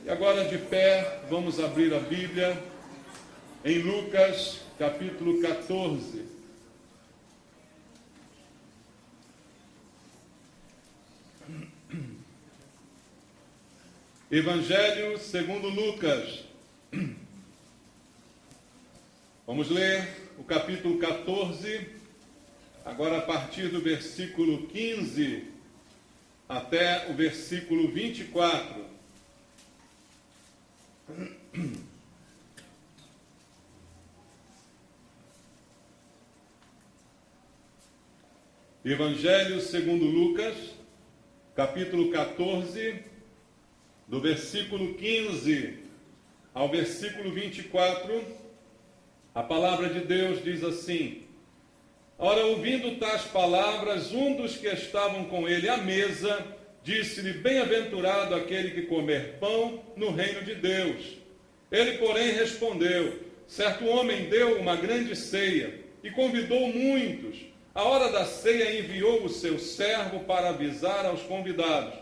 E agora de pé, vamos abrir a Bíblia em Lucas, capítulo 14. Evangelho segundo Lucas. Vamos ler o capítulo 14, agora a partir do versículo 15 até o versículo 24. Evangelho segundo Lucas, capítulo 14, do versículo 15 ao versículo 24, a palavra de Deus diz assim: Ora, ouvindo tais palavras, um dos que estavam com ele à mesa, disse-lhe: Bem-aventurado aquele que comer pão no reino de Deus. Ele, porém, respondeu: Certo homem deu uma grande ceia e convidou muitos. À hora da ceia enviou o seu servo para avisar aos convidados: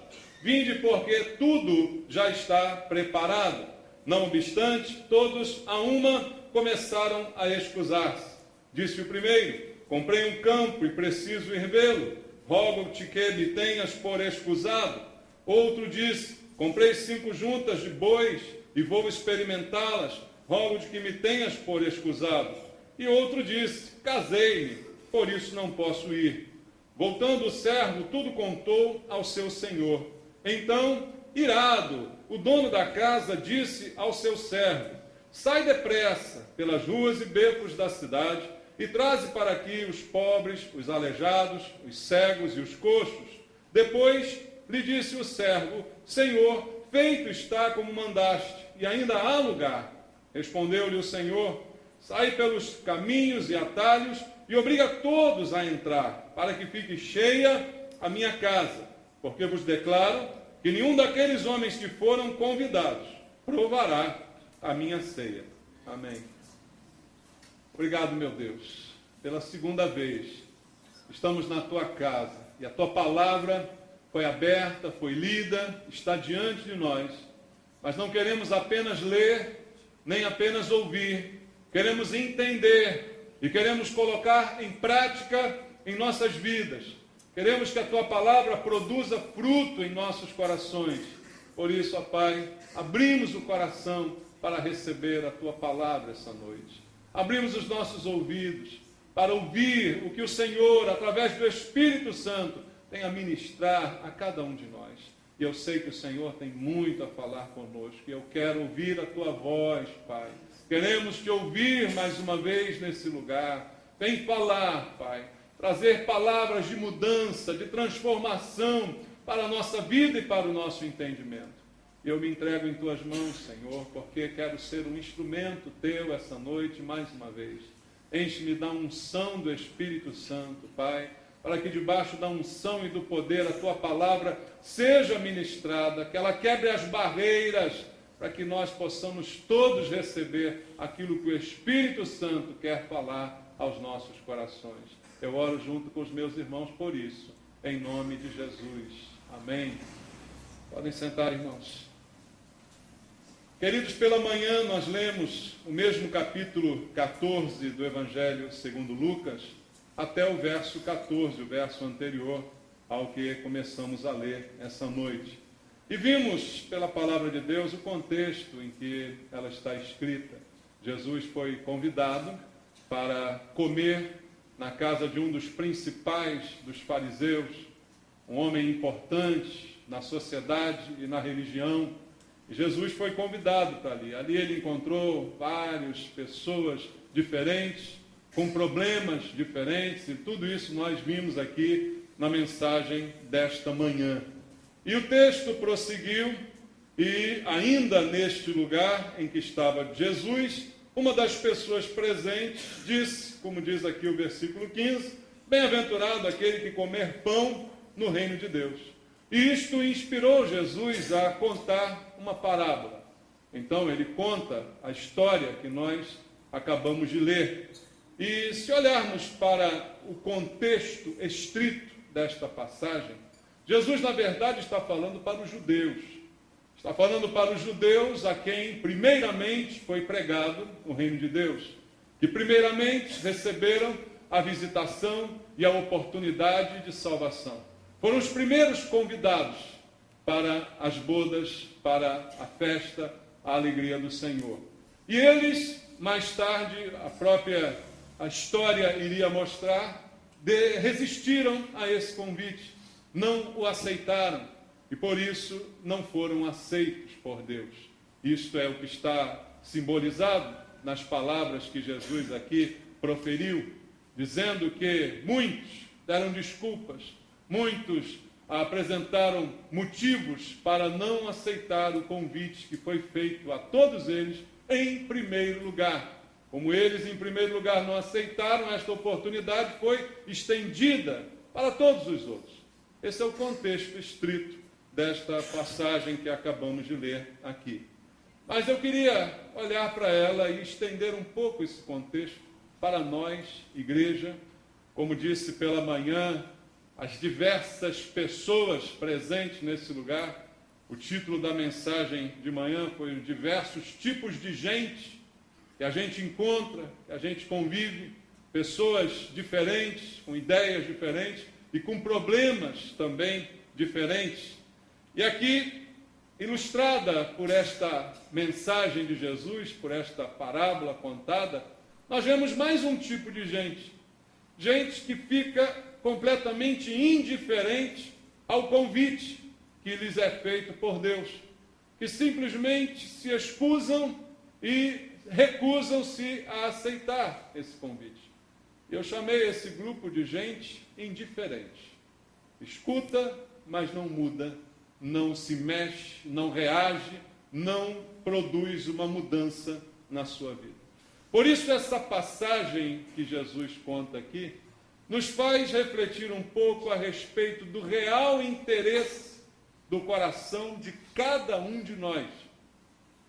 Vinde, porque tudo já está preparado. Não obstante, todos a uma começaram a escusar-se. Disse o primeiro: Comprei um campo e preciso ir vê-lo. Rogo-te que me tenhas por escusado. Outro disse: Comprei 5 juntas de bois e vou experimentá-las. Rogo-te que me tenhas por escusado. E outro disse: Casei-me, por isso não posso ir. Voltando o servo, tudo contou ao seu senhor. Então, irado, o dono da casa disse ao seu servo: Sai depressa pelas ruas e becos da cidade e traze para aqui os pobres, os aleijados, os cegos e os coxos. Depois lhe disse o servo: Senhor, feito está como mandaste, e ainda há lugar. Respondeu-lhe o Senhor: Sai pelos caminhos e atalhos e obriga todos a entrar, para que fique cheia a minha casa. Porque vos declaro que nenhum daqueles homens que foram convidados provará a minha ceia. Amém. Obrigado, meu Deus, pela segunda vez. Estamos na tua casa e a tua palavra foi aberta, foi lida, está diante de nós. Mas não queremos apenas ler, nem apenas ouvir. Queremos entender e queremos colocar em prática em nossas vidas. Queremos que a tua palavra produza fruto em nossos corações. Por isso, ó Pai, abrimos o coração para receber a tua palavra essa noite. Abrimos os nossos ouvidos para ouvir o que o Senhor, através do Espírito Santo, tem a ministrar a cada um de nós. E eu sei que o Senhor tem muito a falar conosco. E eu quero ouvir a tua voz, Pai. Queremos te ouvir mais uma vez nesse lugar. Vem falar, Pai. Trazer palavras de mudança, de transformação para a nossa vida e para o nosso entendimento. Eu me entrego em tuas mãos, Senhor, porque quero ser um instrumento teu essa noite mais uma vez. Enche-me da unção do Espírito Santo, Pai, para que debaixo da unção e do poder a tua palavra seja ministrada, que ela quebre as barreiras, para que nós possamos todos receber aquilo que o Espírito Santo quer falar aos nossos corações. Eu oro junto com os meus irmãos por isso, em nome de Jesus. Amém. Podem sentar, irmãos. Queridos, pela manhã nós lemos o mesmo capítulo 14 do Evangelho segundo Lucas, até o verso 14, o verso anterior ao que começamos a ler essa noite. E vimos, pela palavra de Deus, o contexto em que ela está escrita. Jesus foi convidado para comer na casa de um dos principais dos fariseus, um homem importante na sociedade e na religião. E Jesus foi convidado para ali. Ali ele encontrou várias pessoas diferentes, com problemas diferentes, e tudo isso nós vimos aqui na mensagem desta manhã. E o texto prosseguiu, e ainda neste lugar em que estava Jesus, uma das pessoas presentes disse, como diz aqui o versículo 15, Bem-aventurado aquele que comer pão no reino de Deus. E isto inspirou Jesus a contar uma parábola. Então ele conta a história que nós acabamos de ler. E se olharmos para o contexto estrito desta passagem, Jesus, na verdade, está falando para os judeus. Está falando para os judeus, a quem primeiramente foi pregado o reino de Deus, que primeiramente receberam a visitação e a oportunidade de salvação. Foram os primeiros convidados para as bodas, para a festa, a alegria do Senhor. E eles, mais tarde, a história iria mostrar, resistiram a esse convite, não o aceitaram e por isso não foram aceitos por Deus. Isto é o que está simbolizado nas palavras que Jesus aqui proferiu, dizendo que muitos deram desculpas, muitos apresentaram motivos para não aceitar o convite que foi feito a todos eles em primeiro lugar. Como eles, em primeiro lugar, não aceitaram, esta oportunidade foi estendida para todos os outros. Esse é o contexto estrito desta passagem que acabamos de ler aqui. Mas eu queria olhar para ela e estender um pouco esse contexto para nós, igreja. Como disse pela manhã, as diversas pessoas presentes nesse lugar. O título da mensagem de manhã foi os diversos tipos de gente que a gente encontra, que a gente convive, pessoas diferentes, com ideias diferentes e com problemas também diferentes. E aqui, ilustrada por esta mensagem de Jesus, por esta parábola contada, nós vemos mais um tipo de gente. Gente que fica completamente indiferente ao convite que lhes é feito por Deus, que simplesmente se excusam e recusam-se a aceitar esse convite. Eu chamei esse grupo de gente indiferente. Escuta, mas não muda, não se mexe, não reage, não produz uma mudança na sua vida. Por isso, essa passagem que Jesus conta aqui nos faz refletir um pouco a respeito do real interesse do coração de cada um de nós.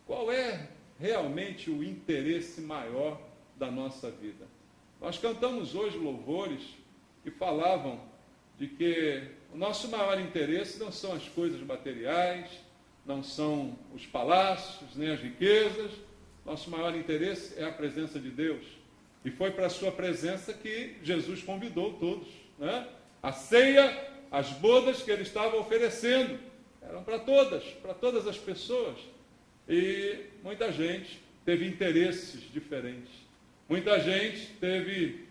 Qual é realmente o interesse maior da nossa vida? Nós cantamos hoje louvores que falavam de que o nosso maior interesse não são as coisas materiais, não são os palácios, nem as riquezas. Nosso maior interesse é a presença de Deus. E foi para a sua presença que Jesus convidou todos, né? A ceia, as bodas que ele estava oferecendo, eram para todas as pessoas. E muita gente teve interesses diferentes. Muita gente teve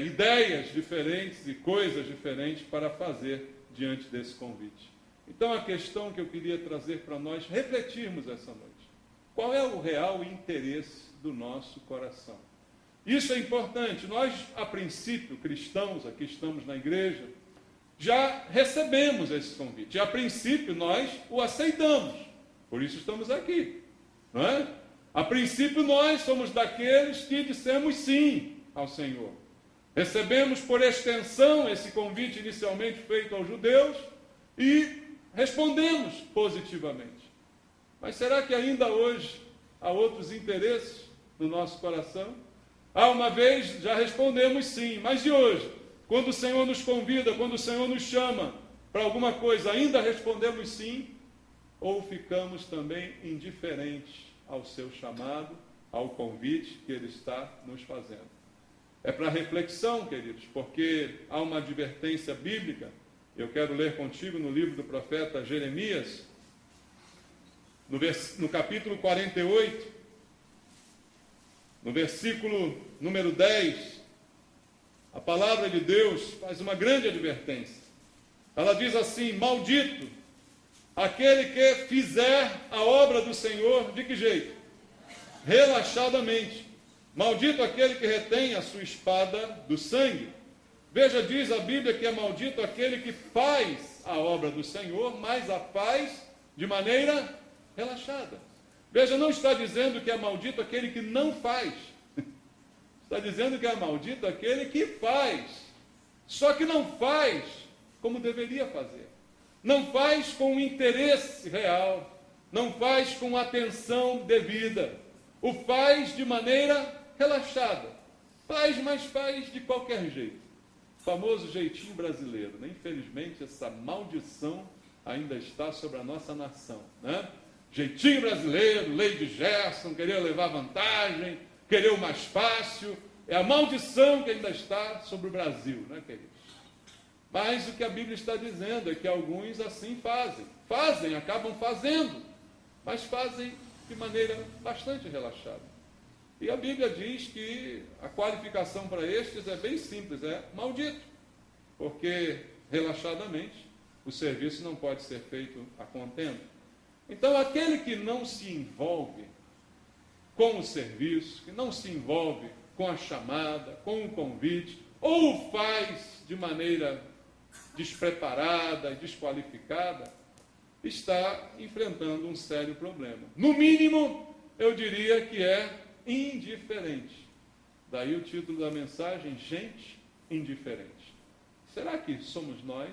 ideias diferentes e coisas diferentes para fazer diante desse convite. Então, a questão que eu queria trazer para nós refletirmos essa noite. Qual é o real interesse do nosso coração? Isso é importante. Nós, a princípio, cristãos, aqui estamos na igreja, já recebemos esse convite. E, a princípio, nós o aceitamos. Por isso estamos aqui. Não é? A princípio, nós somos daqueles que dissemos sim ao Senhor. Recebemos por extensão esse convite inicialmente feito aos judeus e respondemos positivamente. Mas será que ainda hoje há outros interesses no nosso coração? Uma vez já respondemos sim, mas e hoje? Quando o Senhor nos convida, quando o Senhor nos chama para alguma coisa, ainda respondemos sim? Ou ficamos também indiferentes ao seu chamado, ao convite que Ele está nos fazendo? É para reflexão, queridos, porque há uma advertência bíblica. Eu quero ler contigo no livro do profeta Jeremias, no capítulo 48, no versículo número 10, a palavra de Deus faz uma grande advertência. Ela diz assim: maldito aquele que fizer a obra do Senhor, de que jeito? Relaxadamente. Maldito aquele que retém a sua espada do sangue. Veja, diz a Bíblia que é maldito aquele que faz a obra do Senhor, mas a faz de maneira relaxada. Veja, não está dizendo que é maldito aquele que não faz. Está dizendo que é maldito aquele que faz. Só que não faz como deveria fazer. Não faz com interesse real. Não faz com atenção devida. O faz de maneira relaxada. Faz, mas faz de qualquer jeito. O famoso jeitinho brasileiro, né? Infelizmente, essa maldição ainda está sobre a nossa nação, né? Jeitinho brasileiro, lei de Gerson, querer levar vantagem, querer o mais fácil, é a maldição que ainda está sobre o Brasil, né, queridos? Mas o que a Bíblia está dizendo é que alguns assim fazem, acabam fazendo, mas fazem de maneira bastante relaxada. E a Bíblia diz que a qualificação para estes é bem simples, é maldito, porque relaxadamente o serviço não pode ser feito a contento. Então, aquele que não se envolve com o serviço, que não se envolve com a chamada, com o convite, ou o faz de maneira despreparada e desqualificada, está enfrentando um sério problema. No mínimo, eu diria que é indiferente. Daí o título da mensagem, gente indiferente. Será que somos nós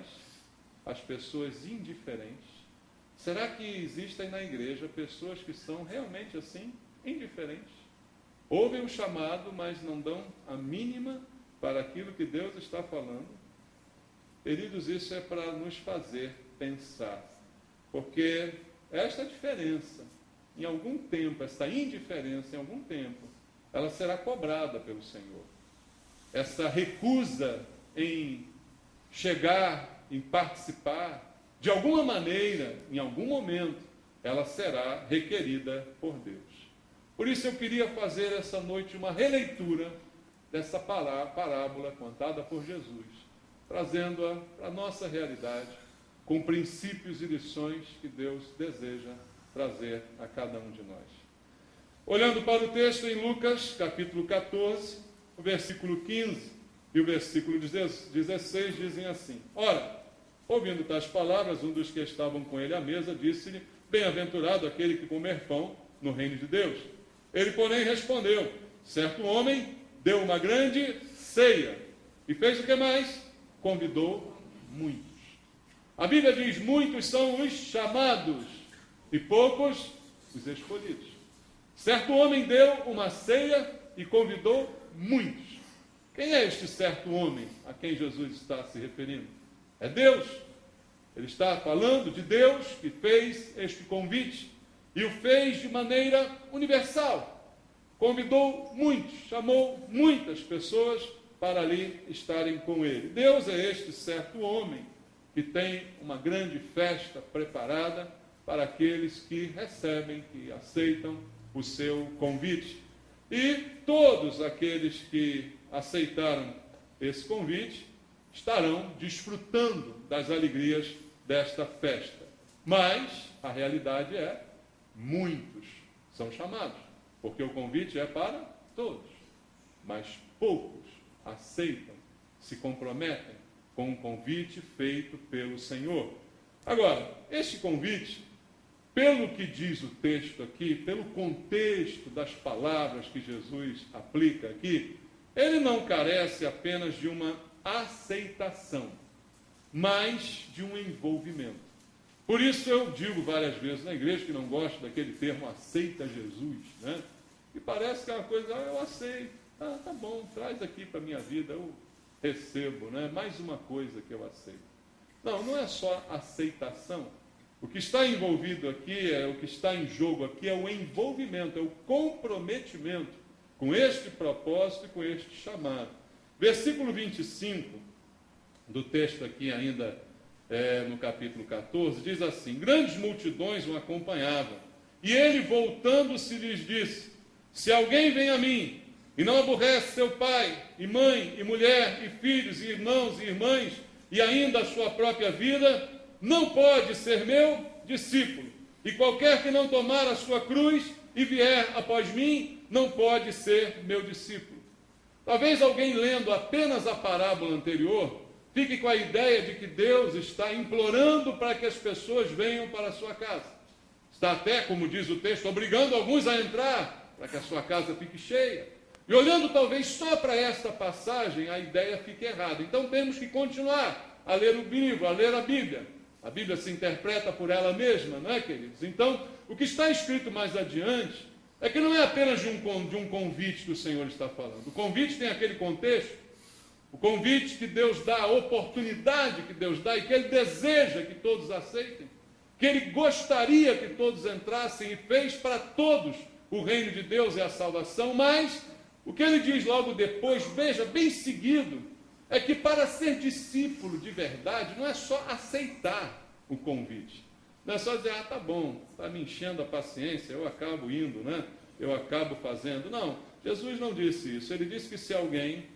as pessoas indiferentes? Será que existem na igreja pessoas que são realmente assim, indiferentes? Ouvem o chamado, mas não dão a mínima para aquilo que Deus está falando? Queridos, isso é para nos fazer pensar, porque esta diferença, em algum tempo, essa indiferença, em algum tempo, ela será cobrada pelo Senhor. Essa recusa em chegar, em participar, de alguma maneira, em algum momento, ela será requerida por Deus. Por isso eu queria fazer essa noite uma releitura dessa parábola contada por Jesus, trazendo-a para a nossa realidade, com princípios e lições que Deus deseja trazer a cada um de nós. Olhando para o texto em Lucas, capítulo 14, o versículo 15 e o versículo 16 dizem assim: Ora, ouvindo tais palavras, um dos que estavam com ele à mesa disse-lhe: Bem-aventurado aquele que comer pão no reino de Deus. Ele, porém, respondeu: Certo homem deu uma grande ceia. E fez o que mais? Convidou muitos. A Bíblia diz: muitos são os chamados e poucos os escolhidos. Certo homem deu uma ceia e convidou muitos. Quem é este certo homem a quem Jesus está se referindo? É Deus. Ele está falando de Deus que fez este convite e o fez de maneira universal. Convidou muitos, chamou muitas pessoas para ali estarem com ele. Deus é este certo homem que tem uma grande festa preparada para aqueles que recebem, que aceitam o seu convite. E todos aqueles que aceitaram esse convite estarão desfrutando das alegrias desta festa. Mas a realidade é, muitos são chamados, porque o convite é para todos, mas poucos aceitam, se comprometem com o convite feito pelo Senhor. Agora, este convite, pelo que diz o texto aqui, pelo contexto das palavras que Jesus aplica aqui, ele não carece apenas de uma aceitação, mas de um envolvimento. Por isso eu digo várias vezes na igreja que não gosto daquele termo aceita Jesus, né? E parece que é uma coisa, eu aceito, tá bom, traz aqui para a minha vida, eu recebo, né? Mais uma coisa que eu aceito. Não, não é só aceitação. O que está envolvido aqui, o que está em jogo aqui é o envolvimento, é o comprometimento com este propósito e com este chamado. Versículo 25 do texto aqui ainda, no capítulo 14, diz assim: Grandes multidões o acompanhavam, e ele, voltando-se, lhes disse: Se alguém vem a mim, e não aborrece seu pai, e mãe, e mulher, e filhos, e irmãos, e irmãs, e ainda a sua própria vida, não pode ser meu discípulo. E qualquer que não tomar a sua cruz e vier após mim, não pode ser meu discípulo. Talvez alguém lendo apenas a parábola anterior fique com a ideia de que Deus está implorando para que as pessoas venham para a sua casa. Está até, como diz o texto, obrigando alguns a entrar para que a sua casa fique cheia. E olhando talvez só para esta passagem, a ideia fica errada. Então temos que continuar a ler o livro, a ler a Bíblia. A Bíblia se interpreta por ela mesma, não é, queridos? Então, o que está escrito mais adiante é que não é apenas de um convite que o Senhor está falando. O convite tem aquele contexto, O convite que Deus dá, a oportunidade que Deus dá e que Ele deseja que todos aceitem, que Ele gostaria que todos entrassem e fez para todos o reino de Deus e a salvação, mas o que Ele diz logo depois, veja, bem seguido, é que para ser discípulo de verdade não é só aceitar o convite, não é só dizer, tá bom, está me enchendo a paciência, eu acabo indo, né? Eu acabo fazendo. Não, Jesus não disse isso. Ele disse que se alguém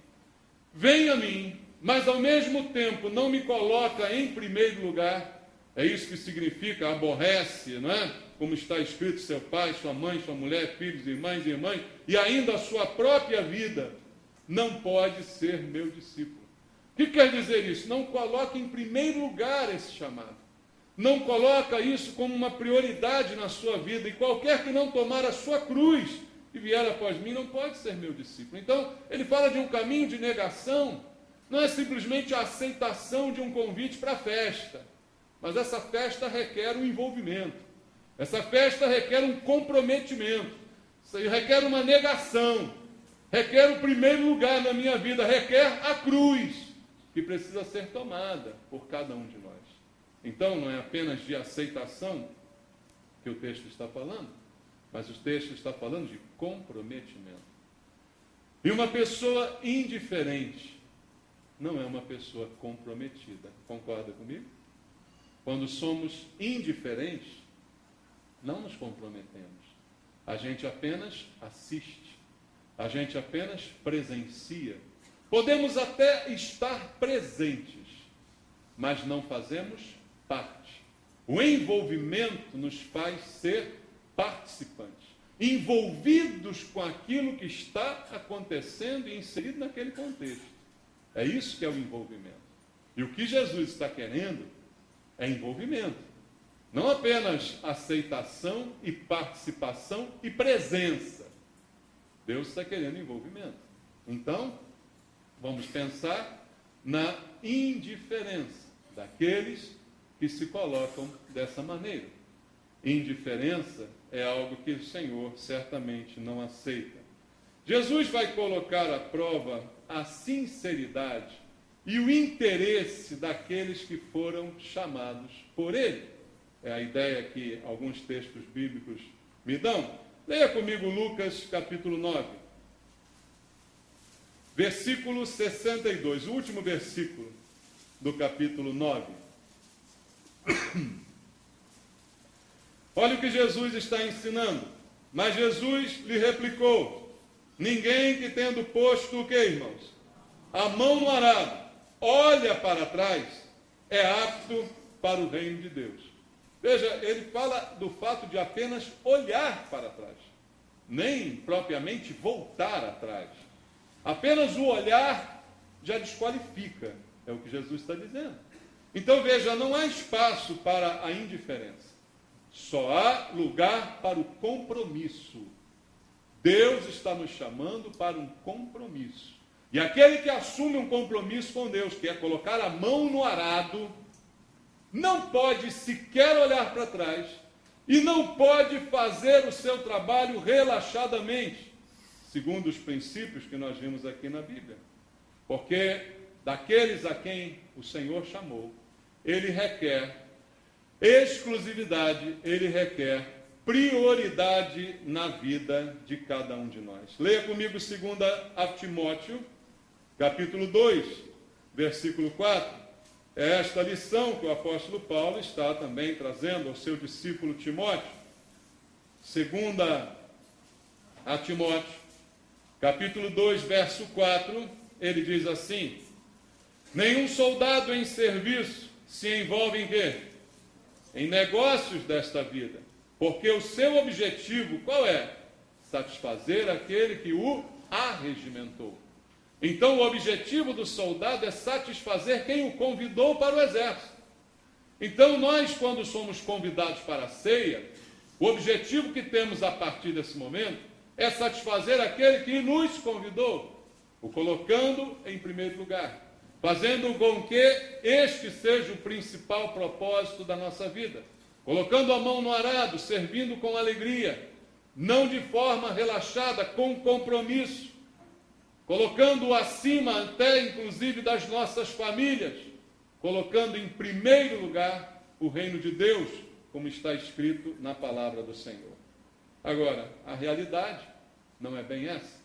vem a mim, mas ao mesmo tempo não me coloca em primeiro lugar, é isso que significa aborrece, não é? Como está escrito, seu pai, sua mãe, sua mulher, filhos, irmãs e irmãs, e ainda a sua própria vida, não pode ser meu discípulo. O que quer dizer isso? Não coloca em primeiro lugar esse chamado. Não coloca isso como uma prioridade na sua vida, e qualquer que não tomar a sua cruz e vier após mim, não pode ser meu discípulo. Então, ele fala de um caminho de negação, não é simplesmente a aceitação de um convite para a festa, mas essa festa requer um envolvimento, essa festa requer um comprometimento, requer uma negação, requer o primeiro lugar na minha vida, requer a cruz, que precisa ser tomada por cada um de nós. Então, não é apenas de aceitação que o texto está falando, mas o texto está falando de comprometimento. E uma pessoa indiferente não é uma pessoa comprometida. Concorda comigo? Quando somos indiferentes, não nos comprometemos. A gente apenas assiste. A gente apenas presencia. Podemos até estar presentes, mas não fazemos parte. O envolvimento nos faz ser participantes, envolvidos com aquilo que está acontecendo e inserido naquele contexto. É isso que é o envolvimento. E o que Jesus está querendo é envolvimento. Não apenas aceitação e participação e presença. Deus está querendo envolvimento. Então, vamos pensar na indiferença daqueles que se colocam dessa maneira. Indiferença é algo que o Senhor certamente não aceita. Jesus vai colocar à prova a sinceridade e o interesse daqueles que foram chamados por Ele. É a ideia que alguns textos bíblicos me dão. Leia comigo Lucas capítulo 9, versículo 62, o último versículo do capítulo 9. Olha o que Jesus está ensinando. Mas Jesus lhe replicou: ninguém que tendo posto o que, irmãos? A mão no arado, olha para trás, é apto para o reino de Deus. Veja, ele fala do fato de apenas olhar para trás, nem propriamente voltar atrás. Apenas o olhar já desqualifica, é o que Jesus está dizendo. Então veja, não há espaço para a indiferença, só há lugar para o compromisso. Deus está nos chamando para um compromisso. E aquele que assume um compromisso com Deus, que é colocar a mão no arado, não pode sequer olhar para trás e não pode fazer o seu trabalho relaxadamente, segundo os princípios que nós vimos aqui na Bíblia. Porque daqueles a quem o Senhor chamou, Ele requer exclusividade, Ele requer prioridade na vida de cada um de nós. Leia comigo 2 a Timóteo, capítulo 2, versículo 4. É esta lição que o apóstolo Paulo está também trazendo ao seu discípulo Timóteo. 2 a Timóteo, capítulo 2, verso 4, ele diz assim: nenhum soldado em serviço se envolve em quê? Em negócios desta vida, porque o seu objetivo, qual é? Satisfazer aquele que o arregimentou. Então o objetivo do soldado é satisfazer quem o convidou para o exército. Então nós, quando somos convidados para a ceia, o objetivo que temos a partir desse momento é satisfazer aquele que nos convidou, o colocando em primeiro lugar, fazendo com que este seja o principal propósito da nossa vida, colocando a mão no arado, servindo com alegria, não de forma relaxada, com compromisso, colocando-o acima até inclusive das nossas famílias, colocando em primeiro lugar o reino de Deus, como está escrito na palavra do Senhor. Agora, a realidade não é bem essa.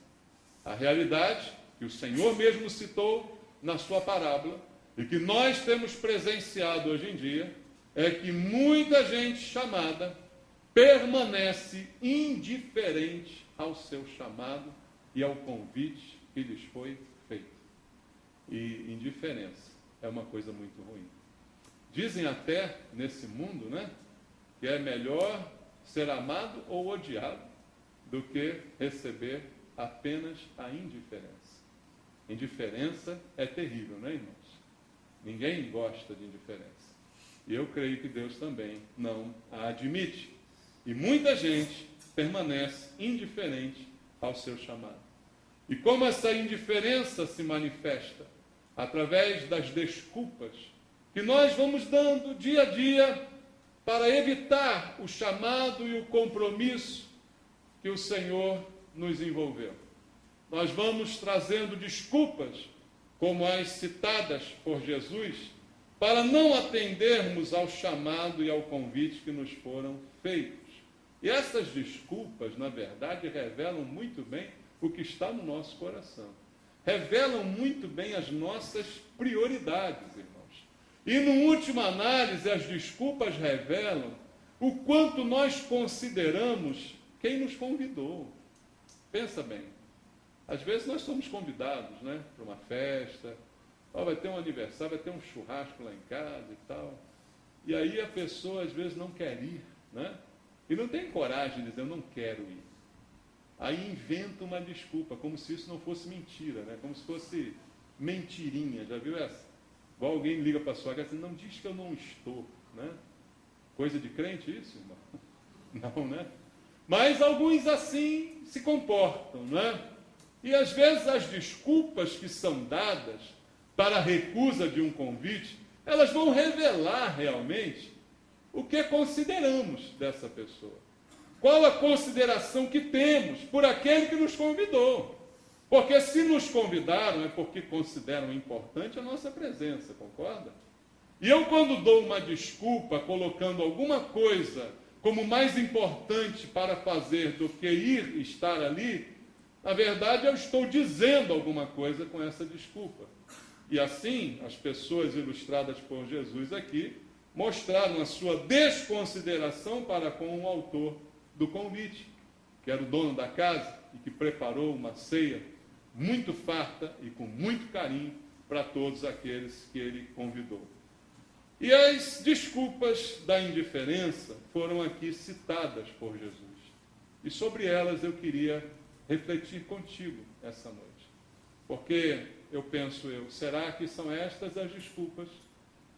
A realidade que o Senhor mesmo citou na sua parábola e que nós temos presenciado hoje em dia é que muita gente chamada permanece indiferente ao seu chamado e ao convite que lhes foi feito. E indiferença é uma coisa muito ruim. Dizem até nesse mundo, né, que é melhor ser amado ou odiado do que receber apenas a indiferença. Indiferença é terrível, né, irmãos? Ninguém gosta de indiferença. E eu creio que Deus também não a admite. E muita gente permanece indiferente ao seu chamado. E como essa indiferença se manifesta? Através das desculpas que nós vamos dando dia a dia para evitar o chamado e o compromisso que o Senhor nos envolveu. Nós vamos trazendo desculpas, como as citadas por Jesus, para não atendermos ao chamado e ao convite que nos foram feitos. E essas desculpas, na verdade, revelam muito bem o que está no nosso coração. Revelam muito bem as nossas prioridades, irmãos. E, no última análise, as desculpas revelam o quanto nós consideramos quem nos convidou. Pensa bem. Às vezes nós somos convidados, né, para uma festa, vai ter um aniversário, vai ter um churrasco lá em casa e tal. E aí a pessoa às vezes não quer ir, né? E não tem coragem de dizer, eu não quero ir. Aí inventa uma desculpa, como se isso não fosse mentira, né? Como se fosse mentirinha, já viu essa? Igual alguém liga para a sua casa e diz, não diz que eu não estou, né? Coisa de crente isso, irmão? Não, né? Mas alguns assim se comportam, né? E às vezes as desculpas que são dadas para a recusa de um convite, elas vão revelar realmente o que consideramos dessa pessoa. Qual a consideração que temos por aquele que nos convidou. Porque se nos convidaram é porque consideram importante a nossa presença, concorda? E eu, quando dou uma desculpa, colocando alguma coisa como mais importante para fazer do que ir estar ali, na verdade eu estou dizendo alguma coisa com essa desculpa. E assim, as pessoas ilustradas por Jesus aqui mostraram a sua desconsideração para com o autor do convite, que era o dono da casa e que preparou uma ceia muito farta e com muito carinho para todos aqueles que ele convidou. E as desculpas da indiferença foram aqui citadas por Jesus. E sobre elas eu queria refletir contigo essa noite. Porque eu penso, será que são estas as desculpas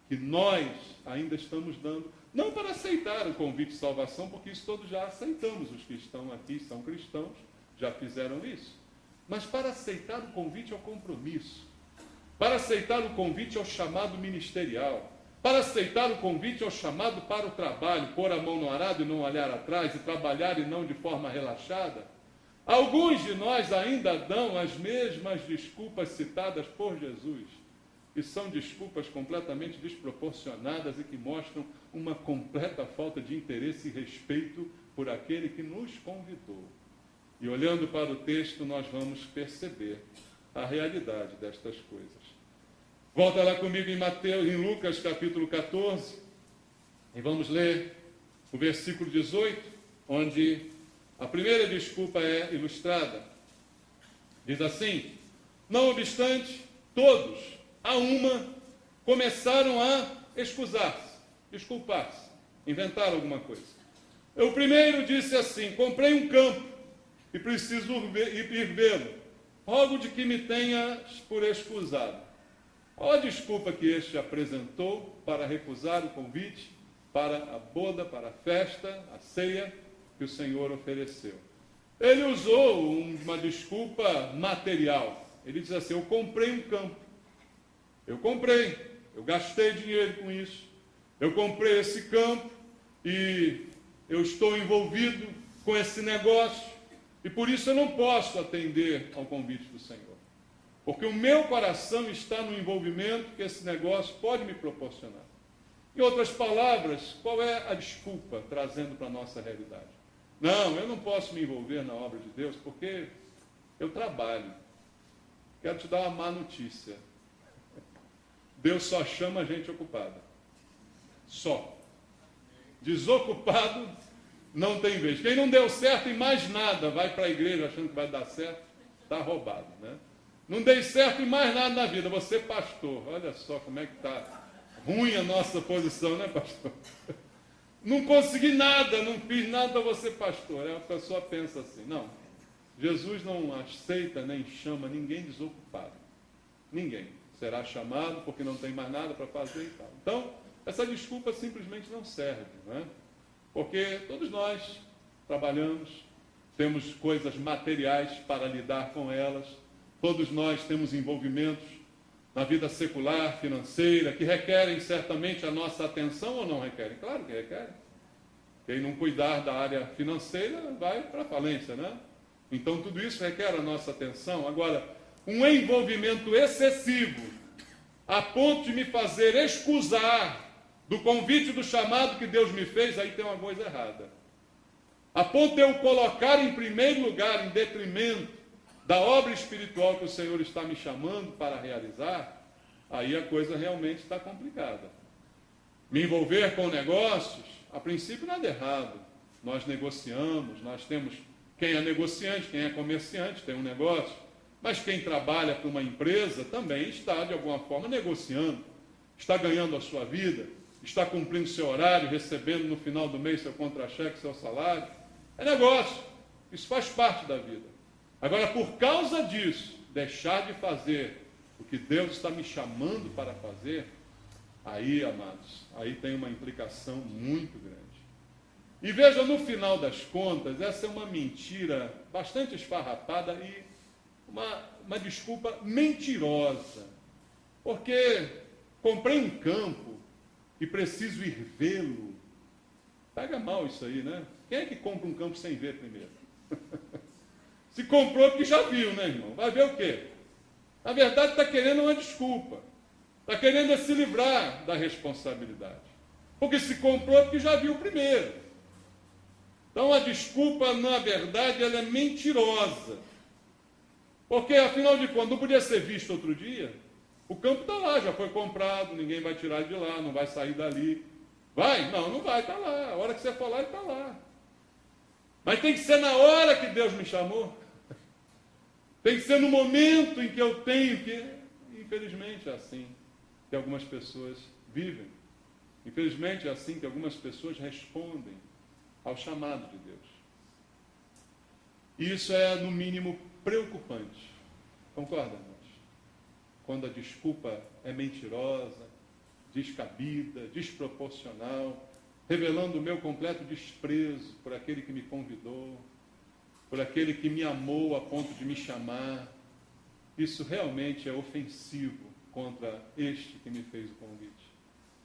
que nós ainda estamos dando? Não para aceitar o convite de salvação, porque isso todos já aceitamos. Os que estão aqui são cristãos, já fizeram isso. Mas para aceitar o convite ao compromisso, para aceitar o convite ao chamado ministerial, para aceitar o convite ao chamado para o trabalho, pôr a mão no arado e não olhar atrás, e trabalhar e não de forma relaxada. Alguns de nós ainda dão as mesmas desculpas citadas por Jesus, que são desculpas completamente desproporcionadas e que mostram uma completa falta de interesse e respeito por aquele que nos convidou. E olhando para o texto, nós vamos perceber a realidade destas coisas. Volta lá comigo em Lucas capítulo 14, e vamos ler o versículo 18, onde a primeira desculpa é ilustrada. Diz assim: não obstante, todos, a uma, começaram a excusar-se, desculpar-se, inventaram alguma coisa. O primeiro disse assim: comprei um campo e preciso ir vê-lo. Rogo de que me tenhas por excusado. Qual a desculpa que este apresentou para recusar o convite para a boda, para a festa, a ceia que o Senhor ofereceu? Ele usou uma desculpa material. Ele diz assim: eu comprei um campo. Eu gastei dinheiro com isso. Eu comprei esse campo e eu estou envolvido com esse negócio e por isso eu não posso atender ao convite do Senhor. Porque o meu coração está no envolvimento que esse negócio pode me proporcionar. Em outras palavras, qual é a desculpa trazendo para a nossa realidade? Não, eu não posso me envolver na obra de Deus porque eu trabalho. Quero te dar uma má notícia. Deus só chama a gente ocupada. Só. Desocupado não tem vez. Quem não deu certo em mais nada, vai para a igreja achando que vai dar certo, está roubado, né? Não dei certo em mais nada na vida, você pastor. Olha só como é que está ruim a nossa posição, né, pastor? Não consegui nada, não fiz nada para você, pastor. A pessoa pensa assim, não. Jesus não aceita nem chama ninguém desocupado. Ninguém será chamado porque não tem mais nada para fazer e tal. Então, essa desculpa simplesmente não serve, não é? Porque todos nós trabalhamos, temos coisas materiais para lidar com elas, todos nós temos envolvimentos na vida secular, financeira, que requerem certamente a nossa atenção ou não requerem? Claro que requerem. Quem não cuidar da área financeira vai para a falência, né? Então tudo isso requer a nossa atenção. Agora, um envolvimento excessivo, a ponto de me fazer excusar do convite do chamado que Deus me fez, aí tem uma coisa errada. A ponto de eu colocar em primeiro lugar, em detrimento da obra espiritual que o Senhor está me chamando para realizar, aí a coisa realmente está complicada. Me envolver com negócios, a princípio nada errado. Nós negociamos, nós temos quem é negociante, quem é comerciante, tem um negócio. Mas quem trabalha para uma empresa também está, de alguma forma, negociando. Está ganhando a sua vida, está cumprindo seu horário, recebendo no final do mês seu contra-cheque, seu salário. É negócio. Isso faz parte da vida. Agora, por causa disso, deixar de fazer o que Deus está me chamando para fazer, aí, amados, aí tem uma implicação muito grande. E veja, no final das contas, essa é uma mentira bastante esfarrapada e uma desculpa mentirosa. Porque comprei um campo e preciso ir vê-lo. Pega mal isso aí, né? Quem é que compra um campo sem ver primeiro? Se comprou porque já viu, né, irmão? Vai ver o quê? Na verdade, está querendo uma desculpa. Está querendo se livrar da responsabilidade. Porque se comprou porque já viu primeiro. Então, a desculpa, na verdade, ela é mentirosa. Porque, afinal de contas, não podia ser visto outro dia? O campo está lá, já foi comprado, ninguém vai tirar de lá, não vai sair dali. Vai? Não, não vai, está lá. A hora que você for lá, ele está lá. Mas tem que ser na hora que Deus me chamou. Tem que ser no momento em que eu tenho que... Infelizmente é assim que algumas pessoas vivem. Infelizmente é assim que algumas pessoas respondem ao chamado de Deus. E isso é, no mínimo, preocupante. Concorda, irmãos? Quando a desculpa é mentirosa, descabida, desproporcional, revelando o meu completo desprezo por aquele que me convidou, por aquele que me amou a ponto de me chamar. Isso realmente é ofensivo contra este que me fez o convite.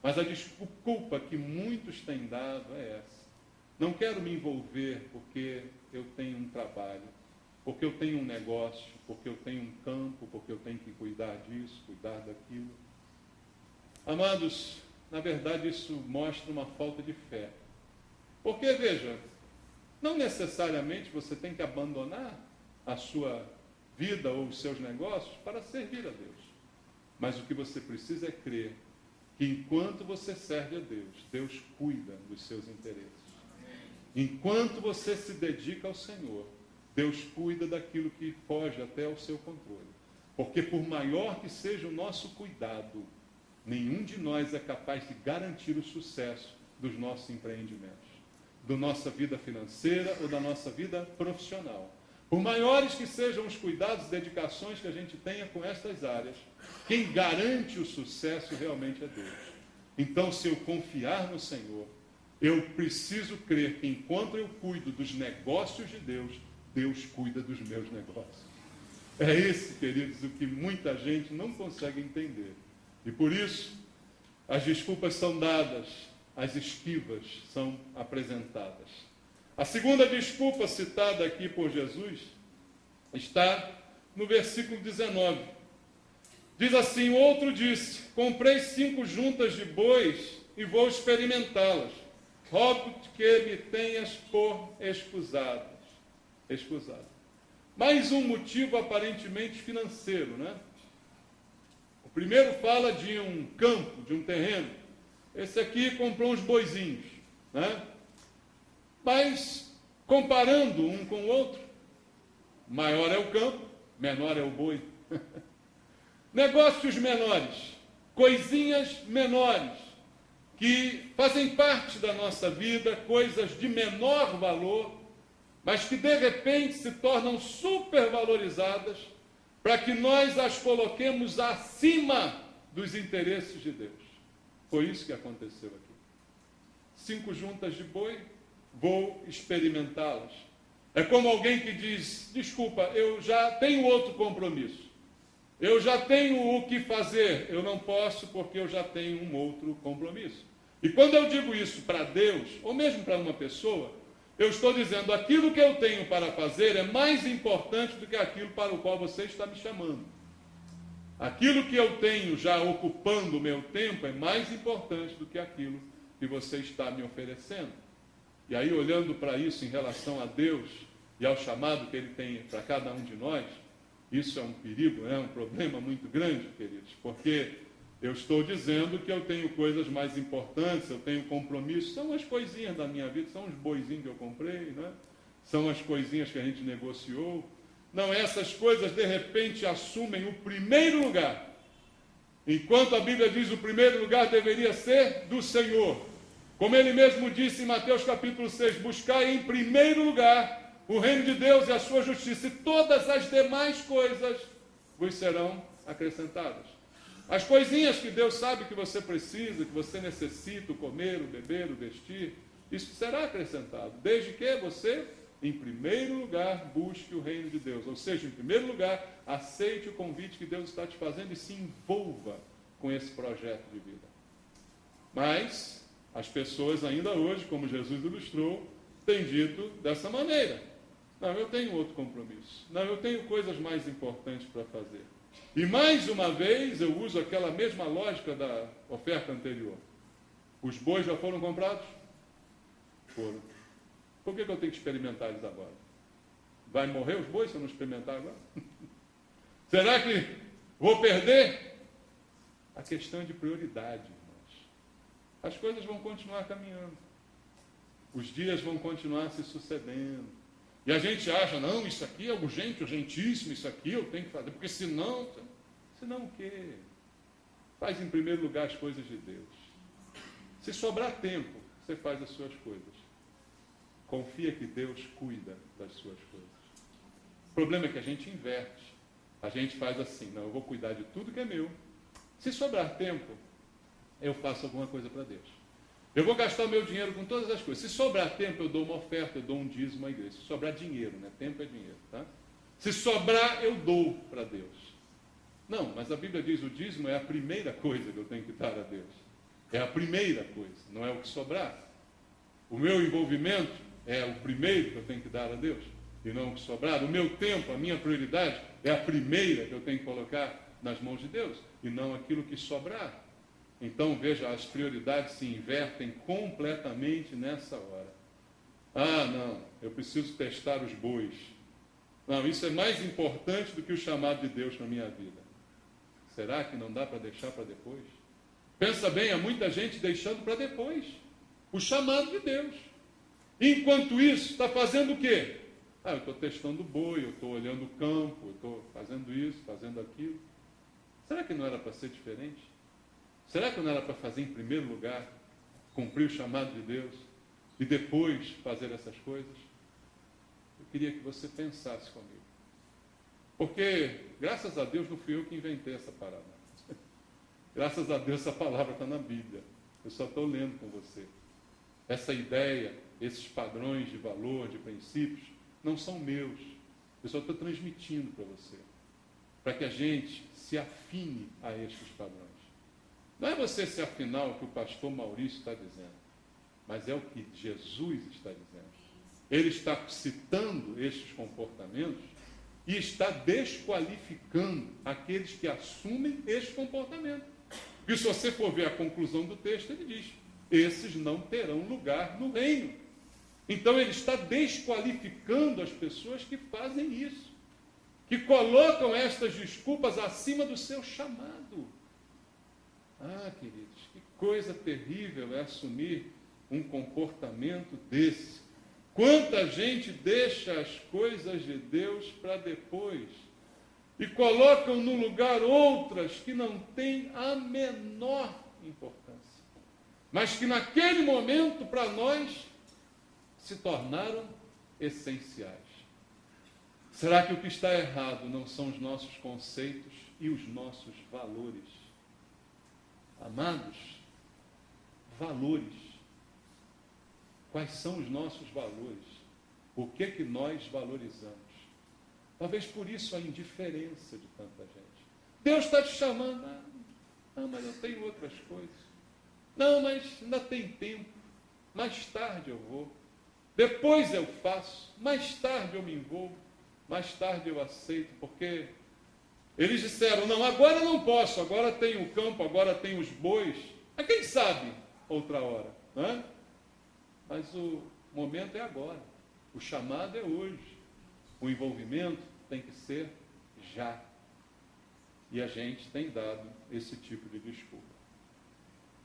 Mas a desculpa que muitos têm dado é essa. Não quero me envolver porque eu tenho um trabalho, porque eu tenho um negócio, porque eu tenho um campo, porque eu tenho que cuidar disso, cuidar daquilo. Amados, na verdade isso mostra uma falta de fé. Porque, veja, não necessariamente você tem que abandonar a sua vida ou os seus negócios para servir a Deus. Mas o que você precisa é crer que enquanto você serve a Deus, Deus cuida dos seus interesses. Enquanto você se dedica ao Senhor, Deus cuida daquilo que foge até ao seu controle. Porque por maior que seja o nosso cuidado, nenhum de nós é capaz de garantir o sucesso dos nossos empreendimentos, da nossa vida financeira ou da nossa vida profissional. Por maiores que sejam os cuidados e dedicações que a gente tenha com estas áreas, quem garante o sucesso realmente é Deus. Então, se eu confiar no Senhor, eu preciso crer que enquanto eu cuido dos negócios de Deus, Deus cuida dos meus negócios. É esse, queridos, o que muita gente não consegue entender. E por isso, as desculpas são dadas, as esquivas são apresentadas. A segunda desculpa citada aqui por Jesus está no versículo 19. Diz assim: o outro disse: comprei 5 juntas de bois e vou experimentá-las. Rogo-te que me tenhas por escusado. Mais um motivo aparentemente financeiro, né? O primeiro fala de um campo, de um terreno. Esse aqui comprou uns boizinhos, né? Mas, comparando um com o outro, maior é o campo, menor é o boi. Negócios menores, coisinhas menores, que fazem parte da nossa vida, coisas de menor valor, mas que de repente se tornam supervalorizadas para que nós as coloquemos acima dos interesses de Deus. Foi isso que aconteceu aqui. 5 juntas de boi, vou experimentá-las. É como alguém que diz: desculpa, eu já tenho outro compromisso. Eu já tenho o que fazer, eu não posso porque eu já tenho um outro compromisso. E quando eu digo isso para Deus, ou mesmo para uma pessoa, eu estou dizendo: aquilo que eu tenho para fazer é mais importante do que aquilo para o qual você está me chamando. Aquilo que eu tenho já ocupando o meu tempo é mais importante do que aquilo que você está me oferecendo. E aí, olhando para isso em relação a Deus e ao chamado que Ele tem para cada um de nós, isso é um perigo, é um problema muito grande, queridos, porque eu estou dizendo que eu tenho coisas mais importantes, eu tenho compromissos, são as coisinhas da minha vida, são os boizinhos que eu comprei, né? São as coisinhas que a gente negociou. Não, essas coisas de repente assumem o primeiro lugar. Enquanto a Bíblia diz o primeiro lugar deveria ser do Senhor. Como Ele mesmo disse em Mateus capítulo 6, buscai em primeiro lugar o reino de Deus e a sua justiça, e todas as demais coisas vos serão acrescentadas. As coisinhas que Deus sabe que você precisa, que você necessita, o comer, o beber, o vestir, isso será acrescentado, desde que você, em primeiro lugar, busque o reino de Deus. Ou seja, em primeiro lugar, aceite o convite que Deus está te fazendo e se envolva com esse projeto de vida. Mas as pessoas ainda hoje, como Jesus ilustrou, têm dito dessa maneira: não, eu tenho outro compromisso. Não, eu tenho coisas mais importantes para fazer. E mais uma vez eu uso aquela mesma lógica da oferta anterior. Os bois já foram comprados? Foram. Por que eu tenho que experimentar eles agora? Vai morrer os bois se eu não experimentar agora? Será que vou perder? A questão é de prioridade, irmãos. As coisas vão continuar caminhando. Os dias vão continuar se sucedendo. E a gente acha: não, isso aqui é urgente, urgentíssimo, isso aqui eu tenho que fazer, porque senão o quê? Faz em primeiro lugar as coisas de Deus. Se sobrar tempo, você faz as suas coisas. Confia que Deus cuida das suas coisas. O problema é que a gente inverte. A gente faz assim: não, eu vou cuidar de tudo que é meu. Se sobrar tempo, eu faço alguma coisa para Deus. Eu vou gastar o meu dinheiro com todas as coisas. Se sobrar tempo, eu dou uma oferta, eu dou um dízimo à igreja. Se sobrar dinheiro, né? Tempo é dinheiro, tá? Se sobrar, eu dou para Deus. Não, mas a Bíblia diz: o dízimo é a primeira coisa que eu tenho que dar a Deus. É a primeira coisa, não é o que sobrar. O meu envolvimento é o primeiro que eu tenho que dar a Deus, e não o que sobrar. O meu tempo, a minha prioridade, é a primeira que eu tenho que colocar nas mãos de Deus, e não aquilo que sobrar. Então, veja, as prioridades se invertem completamente nessa hora. Ah, não, eu preciso testar os bois. Não, isso é mais importante do que o chamado de Deus na minha vida. Será que não dá para deixar para depois? Pensa bem, há muita gente deixando para depois o chamado de Deus. Enquanto isso, está fazendo o quê? Ah, eu estou testando o boi, eu estou olhando o campo, eu estou fazendo isso, fazendo aquilo. Será que não era para ser diferente? Será que não era para fazer em primeiro lugar, cumprir o chamado de Deus e depois fazer essas coisas? Eu queria que você pensasse comigo. Porque, graças a Deus, não fui eu que inventei essa palavra. Graças a Deus, essa palavra está na Bíblia. Eu só estou lendo com você. Essa ideia, esses padrões de valor, de princípios, não são meus. Eu só estou transmitindo para você. Para que a gente se afine a estes padrões. Não é você se afinar ao que o pastor Maurício está dizendo, mas é o que Jesus está dizendo. Ele está citando estes comportamentos e está desqualificando aqueles que assumem este comportamento. E se você for ver a conclusão do texto, ele diz: esses não terão lugar no reino. Então ele está desqualificando as pessoas que fazem isso, que colocam estas desculpas acima do seu chamado. Ah, queridos, que coisa terrível é assumir um comportamento desse. Quanta gente deixa as coisas de Deus para depois e colocam no lugar outras que não têm a menor importância, mas que naquele momento para nós se tornaram essenciais. Será que o que está errado não são os nossos conceitos e os nossos valores? Amados, valores. Quais são os nossos valores? O que que nós valorizamos? Talvez por isso a indiferença de tanta gente. Deus está te chamando. Mas eu tenho outras coisas. Não, mas ainda tem tempo. Mais tarde eu vou. Depois eu faço. Mais tarde eu me envolvo. Mais tarde eu aceito, porque eles disseram: não, agora não posso, agora tem o campo, agora tem os bois. Mas quem sabe outra hora, não é? Mas o momento é agora, o chamado é hoje, o envolvimento tem que ser já. E a gente tem dado esse tipo de desculpa.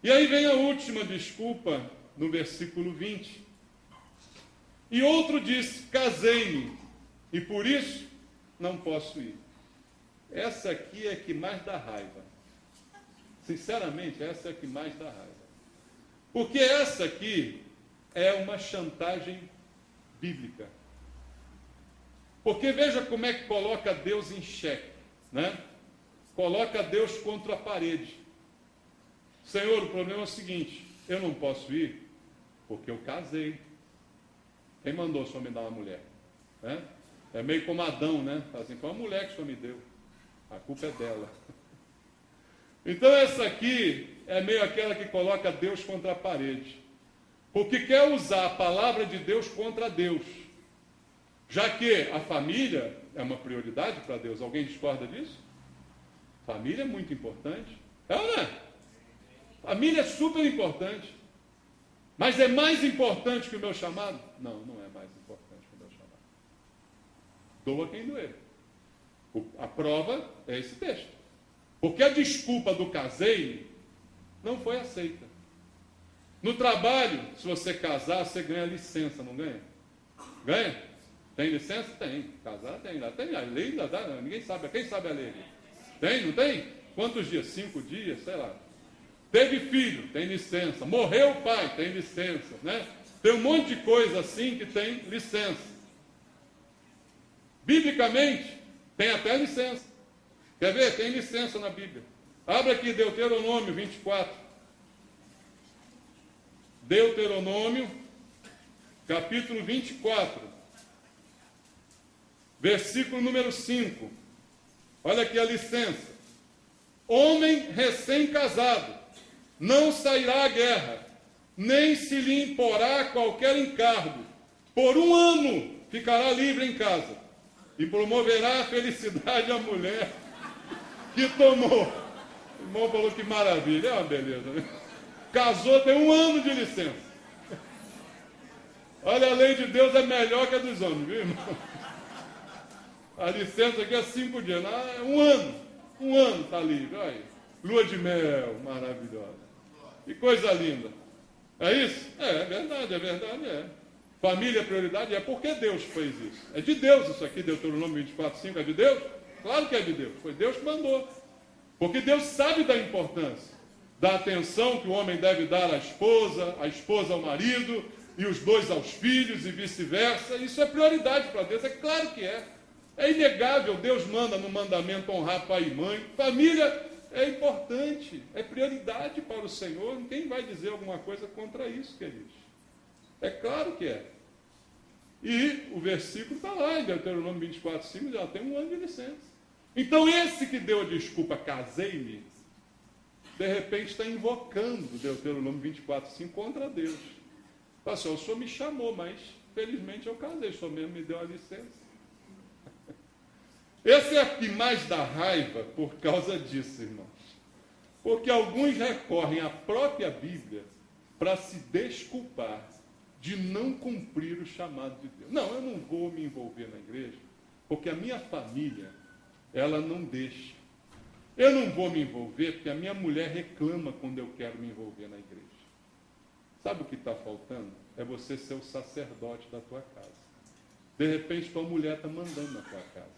E aí vem a última desculpa, no versículo 20. E outro disse: casei-me, e por isso não posso ir. Essa aqui é a que mais dá raiva. Sinceramente, essa é a que mais dá raiva. Porque essa aqui é uma chantagem bíblica. Porque veja como é que coloca Deus em xeque, né? Coloca Deus contra a parede. Senhor, o problema é o seguinte: eu não posso ir porque eu casei. Quem mandou o Senhor me dar uma mulher? Né? É meio como Adão, né? Assim, foi uma mulher que o Senhor me deu. A culpa é dela. Então essa aqui é meio aquela que coloca Deus contra a parede. Porque quer usar a palavra de Deus contra Deus. Já que a família é uma prioridade para Deus. Alguém discorda disso? Família é muito importante. É ou não é? Família é super importante. Mas é mais importante que o meu chamado? Não, não é mais importante que o meu chamado. Doa quem doer. A prova é esse texto. Porque a desculpa do casei não foi aceita. No trabalho, se você casar, você ganha licença, não ganha? Ganha? Tem licença? Tem. Casar tem. Lá tem. A lei ainda dá. Ninguém sabe. Quem sabe a lei? Tem? Não tem? Quantos dias? 5 dias? Sei lá. Teve filho? Tem licença. Morreu o pai? Tem licença. Né? Tem um monte de coisa assim que tem licença. Biblicamente, tem até licença. Quer ver? Tem licença na Bíblia. Abra aqui Deuteronômio 24. Deuteronômio, capítulo 24, versículo número 5. Olha aqui a licença. Homem recém-casado não sairá à guerra, nem se lhe imporá qualquer encargo. Por 1 ano ficará livre em casa e promoverá a felicidade à mulher que tomou. O irmão falou que maravilha, é uma beleza, né? Casou, tem 1 ano de licença. Olha, a lei de Deus é melhor que a dos homens, viu, irmão? A licença aqui é 5 dias. É 1 ano. 1 ano está livre. Olha aí. Lua de mel, maravilhosa. Que coisa linda. É isso? É verdade, é. Família é prioridade? É porque Deus fez isso. É de Deus isso aqui, Deuteronômio 24:5, é de Deus? Claro que é de Deus. Foi Deus que mandou. Porque Deus sabe da importância, da atenção que o homem deve dar à esposa, a esposa ao marido, e os dois aos filhos, e vice-versa. Isso é prioridade para Deus, é claro que é. É inegável, Deus manda no mandamento honrar pai e mãe. Família é importante, é prioridade para o Senhor. Quem vai dizer alguma coisa contra isso, queridos? É claro que é. E o versículo está lá, em Deuteronômio 24:5, já tem 1 ano de licença. Então esse que deu a desculpa, casei-me, de repente está invocando Deuteronômio 24:5 contra Deus. Pastor, o senhor me chamou, mas felizmente eu casei, o senhor mesmo me deu a licença. Esse é a que mais dá raiva por causa disso, irmãos. Porque alguns recorrem à própria Bíblia para se desculpar de não cumprir o chamado de Deus. Não, eu não vou me envolver na igreja, porque a minha família, ela não deixa. Eu não vou me envolver porque a minha mulher reclama quando eu quero me envolver na igreja. Sabe o que está faltando? É você ser o sacerdote da tua casa. De repente, tua mulher está mandando na tua casa.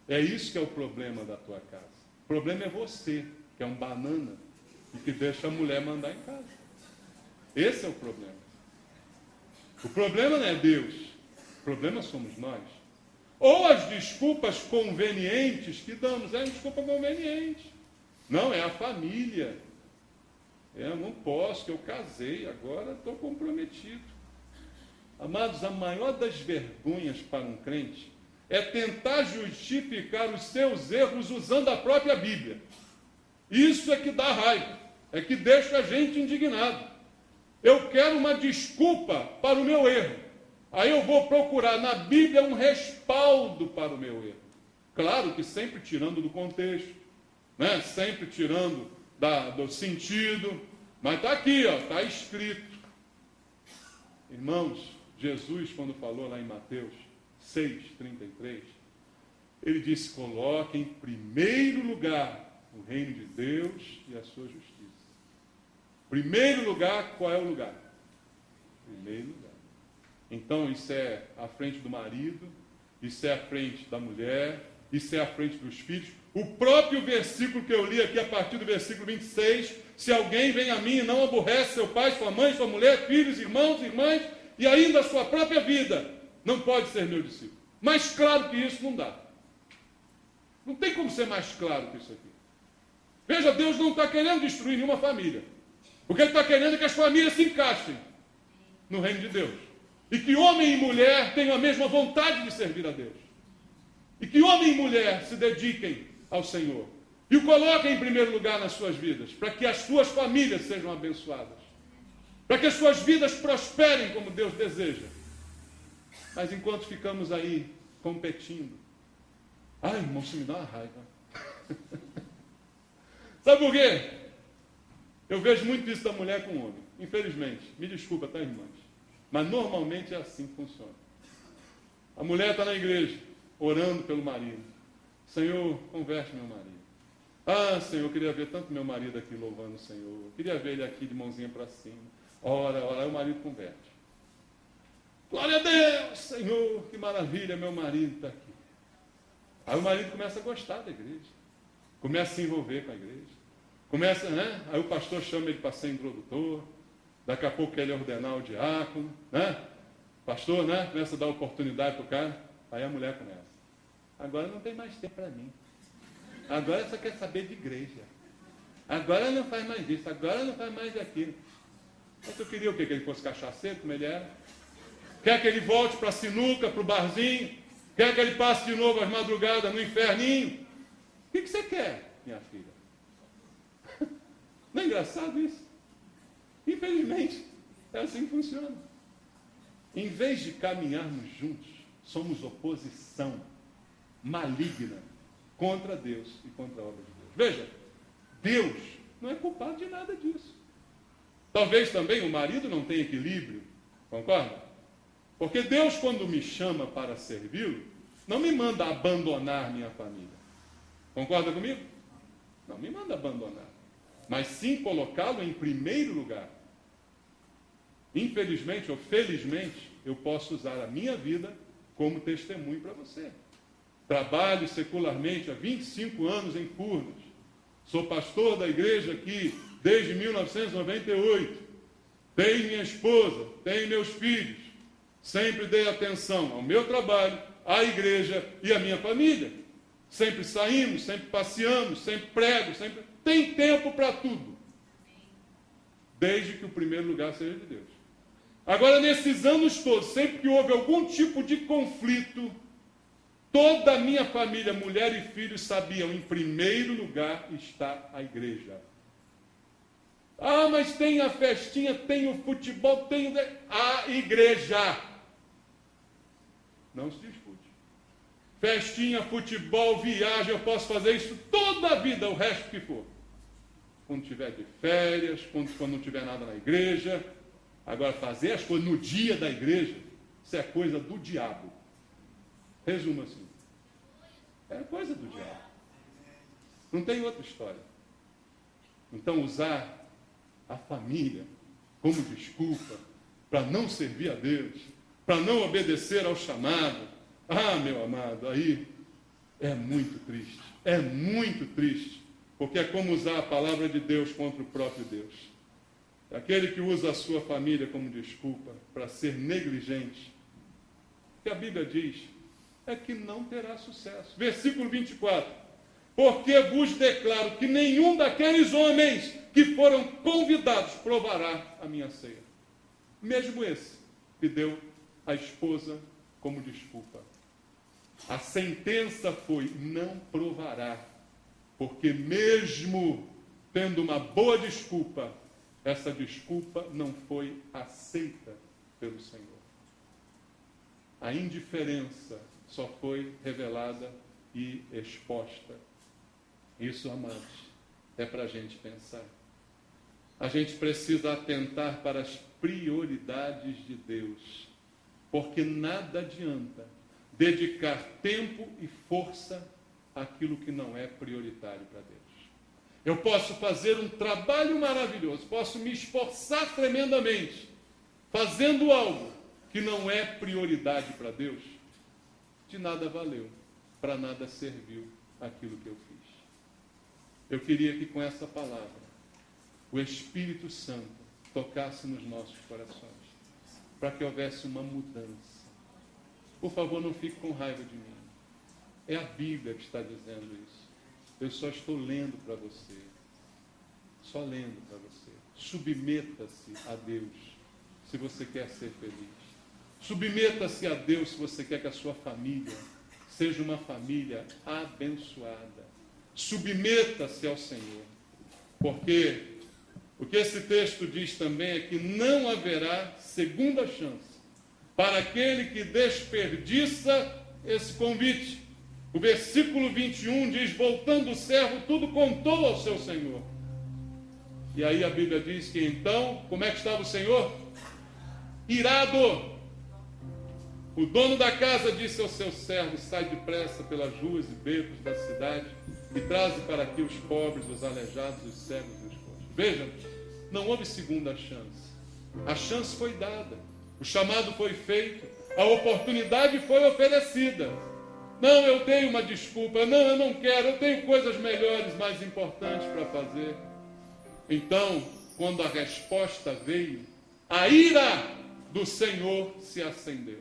É isso que é o problema da tua casa. O problema é você, que é um banana, e que deixa a mulher mandar em casa. Esse é o problema. O problema não é Deus. O problema somos nós. Ou as desculpas convenientes que damos. É desculpa conveniente. Não, é a família. Eu não posso, que eu casei, agora estou comprometido. Amados, a maior das vergonhas para um crente é tentar justificar os seus erros usando a própria Bíblia. Isso é que dá raiva, é que deixa a gente indignado. Eu quero uma desculpa para o meu erro. Aí eu vou procurar na Bíblia um respaldo para o meu erro. Claro que sempre tirando do contexto, né? Sempre tirando do sentido, mas está aqui, está escrito. Irmãos, Jesus, quando falou lá em Mateus 6,33, ele disse: coloque em primeiro lugar o reino de Deus e a sua justiça. Primeiro lugar, qual é o lugar? Primeiro lugar. Então, isso é à frente do marido, isso é à frente da mulher, isso é à frente dos filhos. O próprio versículo que eu li aqui, a partir do versículo 26, se alguém vem a mim e não aborrece seu pai, sua mãe, sua mulher, filhos, irmãos, irmãs, e ainda a sua própria vida, não pode ser meu discípulo. Mais claro que isso não dá. Não tem como ser mais claro que isso aqui. Veja, Deus não está querendo destruir nenhuma família. O que Ele está querendo é que as famílias se encaixem no reino de Deus. E que homem e mulher tenham a mesma vontade de servir a Deus. E que homem e mulher se dediquem ao Senhor. E o coloquem em primeiro lugar nas suas vidas, para que as suas famílias sejam abençoadas. Para que as suas vidas prosperem como Deus deseja. Mas enquanto ficamos aí competindo, ai, irmão, isso me dá uma raiva. Sabe por quê? Eu vejo muito isso da mulher com o homem. Infelizmente, me desculpa, tá, irmãs? Mas normalmente é assim que funciona. A mulher está na igreja, orando pelo marido. Senhor, converte meu marido. Ah, Senhor, eu queria ver tanto meu marido aqui louvando o Senhor. Eu queria ver ele aqui de mãozinha para cima. Ora, aí o marido converte. Glória a Deus, Senhor, que maravilha, meu marido está aqui. Aí o marido começa a gostar da igreja. Começa a se envolver com a igreja. Começa, né? Aí o pastor chama ele para ser introdutor. Daqui a pouco quer ele ordenar o diácono, né? Pastor, né? Começa a dar oportunidade para o cara. Aí a mulher começa. Agora não tem mais tempo para mim. Agora só quer saber de igreja. Agora não faz mais isso. Agora não faz mais aquilo. Mas eu queria o quê? Que ele fosse cachaceiro, como ele era? Quer que ele volte para a sinuca, para o barzinho? Quer que ele passe de novo as madrugadas no inferninho? O que você quer, minha filha? Não é engraçado isso? Infelizmente, é assim que funciona. Em vez de caminharmos juntos, somos oposição maligna contra Deus e contra a obra de Deus. Veja, Deus não é culpado de nada disso. Talvez também o marido não tenha equilíbrio, concorda? Porque Deus, quando me chama para servi-lo, não me manda abandonar minha família. Concorda comigo? Não me manda abandonar. Mas sim colocá-lo em primeiro lugar. Infelizmente ou felizmente, eu posso usar a minha vida como testemunho para você. Trabalho secularmente há 25 anos em Furnas. Sou pastor da igreja aqui desde 1998. Tenho minha esposa, tenho meus filhos. Sempre dei atenção ao meu trabalho, à igreja e à minha família. Sempre saímos, sempre passeamos, sempre prego, sempre... Tem tempo para tudo. Desde que o primeiro lugar seja de Deus. Agora, nesses anos todos, sempre que houve algum tipo de conflito, toda a minha família, mulher e filhos, sabiam, em primeiro lugar está a igreja. Ah, mas tem a festinha, tem o futebol, tem a igreja. Não se discute. festinha, futebol, viagem, eu posso fazer isso toda a vida, o resto que for. Quando tiver de férias, quando não tiver nada na igreja. Agora, fazer as coisas no dia da igreja, isso é coisa do diabo. Resumo assim. É coisa do diabo. Não tem outra história. Então, usar a família como desculpa para não servir a Deus, para não obedecer ao chamado, meu amado, aí é muito triste. É muito triste. Porque é como usar a palavra de Deus contra o próprio Deus. Aquele que usa a sua família como desculpa para ser negligente, o que a Bíblia diz é que não terá sucesso. Versículo 24. Porque vos declaro que nenhum daqueles homens que foram convidados provará a minha ceia. Mesmo esse que deu a esposa como desculpa. A sentença foi: não provará. Porque mesmo tendo uma boa desculpa, essa desculpa não foi aceita pelo Senhor. A indiferença só foi revelada e exposta. Isso, amados, é para a gente pensar. A gente precisa atentar para as prioridades de Deus, porque nada adianta dedicar tempo e força àquilo que não é prioritário para Deus. Eu posso fazer um trabalho maravilhoso, posso me esforçar tremendamente, fazendo algo que não é prioridade para Deus, de nada valeu, para nada serviu aquilo que eu fiz. Eu queria que com essa palavra, o Espírito Santo tocasse nos nossos corações, para que houvesse uma mudança. Por favor, não fique com raiva de mim. É a Bíblia que está dizendo isso. Eu só estou lendo para você. Só lendo para você. Submeta-se a Deus se você quer ser feliz. Submeta-se a Deus se você quer que a sua família seja uma família abençoada. Submeta-se ao Senhor. Porque o que esse texto diz também é que não haverá segunda chance para aquele que desperdiça esse convite. O versículo 21 diz: voltando o servo, tudo contou ao seu senhor. E aí a Bíblia diz que então, como é que estava o senhor? Irado. O dono da casa disse ao seu servo: sai depressa pelas ruas e becos da cidade e traze para aqui os pobres, os aleijados, os cegos e os coxos. Vejam, não houve segunda chance. A chance foi dada. O chamado foi feito. A oportunidade foi oferecida. Não, eu tenho uma desculpa. Não, eu não quero. Eu tenho coisas melhores, mais importantes para fazer. Então, quando a resposta veio, a ira do Senhor se acendeu.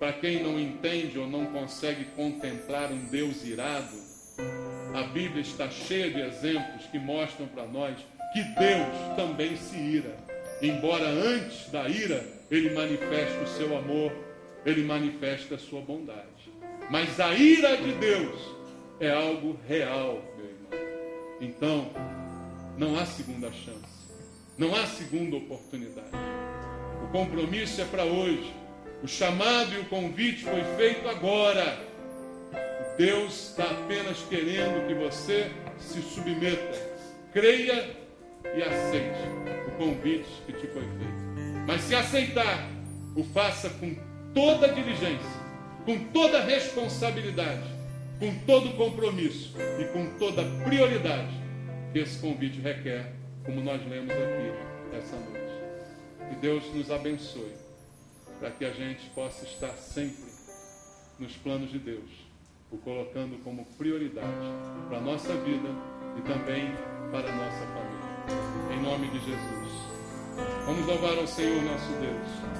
Para quem não entende ou não consegue contemplar um Deus irado, a Bíblia está cheia de exemplos que mostram para nós que Deus também se ira. Embora antes da ira, Ele manifesta o seu amor, Ele manifesta a sua bondade. Mas a ira de Deus é algo real, meu irmão. Então, não há segunda chance. Não há segunda oportunidade. O compromisso é para hoje. O chamado e o convite foi feito agora. Deus está apenas querendo que você se submeta, creia e aceite o convite que te foi feito. Mas se aceitar, o faça com toda diligência, com toda responsabilidade, com todo compromisso e com toda prioridade que esse convite requer, como nós lemos aqui essa noite. Que Deus nos abençoe, para que a gente possa estar sempre nos planos de Deus, o colocando como prioridade para a nossa vida e também para a nossa família. Em nome de Jesus. Vamos louvar ao Senhor nosso Deus.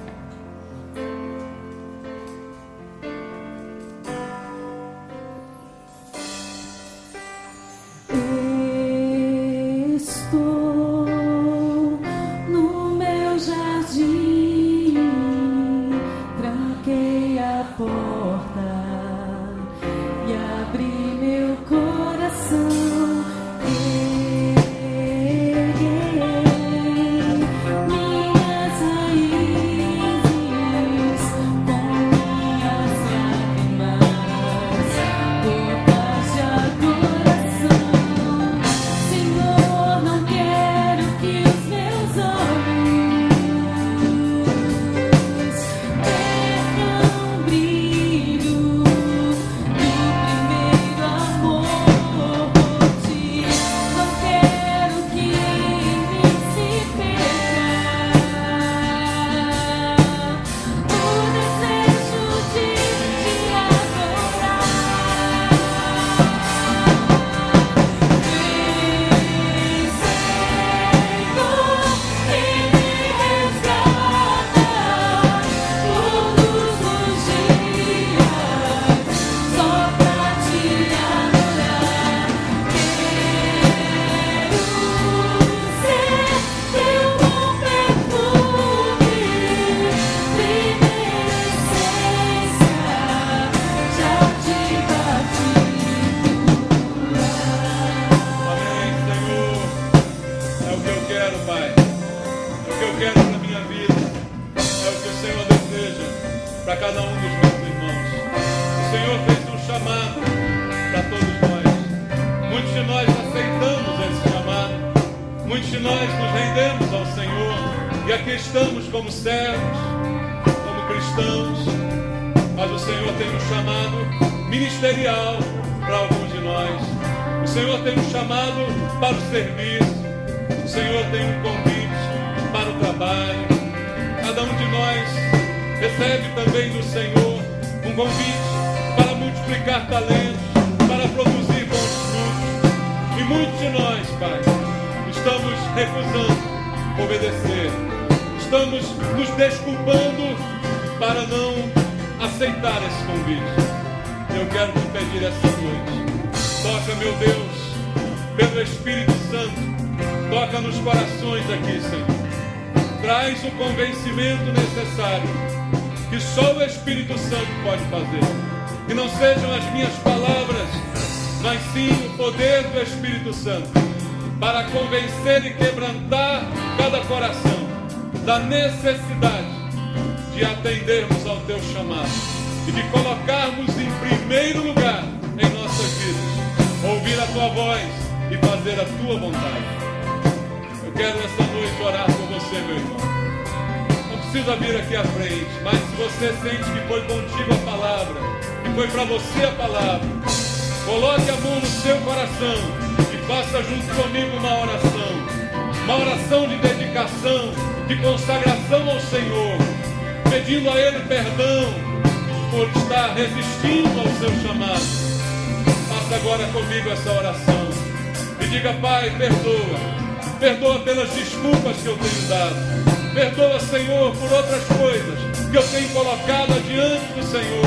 Senhor fez um chamado para todos nós. Muitos de nós aceitamos esse chamado. Muitos de nós nos rendemos ao Senhor. E aqui estamos como servos, como cristãos. Mas o Senhor tem um chamado ministerial para alguns de nós. O Senhor tem um chamado para o serviço. O Senhor tem um convite para o trabalho. Cada um de nós recebe também do Senhor um convite para multiplicar talentos, para produzir bons frutos. E muitos de nós, Pai, estamos recusando obedecer. Estamos nos desculpando para não aceitar esse convite. Eu quero te pedir essa noite. Toca, meu Deus, pelo Espírito Santo. Toca nos corações aqui, Senhor. Traz o convencimento necessário que só o Espírito Santo pode fazer. Que não sejam as minhas palavras, mas sim o poder do Espírito Santo para convencer e quebrantar cada coração da necessidade de atendermos ao teu chamado e de colocarmos em primeiro lugar em nossas vidas, ouvir a tua voz e fazer a tua vontade. Eu quero essa noite orar por você, meu irmão. Não precisa vir aqui à frente, mas se você sente que foi contigo a palavra, que foi para você a palavra, coloque a mão no seu coração e faça junto comigo uma oração de dedicação, de consagração ao Senhor, pedindo a Ele perdão por estar resistindo ao seu chamado. Faça agora comigo essa oração e diga: Pai, perdoa pelas desculpas que eu tenho dado, perdoa, Senhor, por outras coisas que eu tenho colocado adiante do Senhor,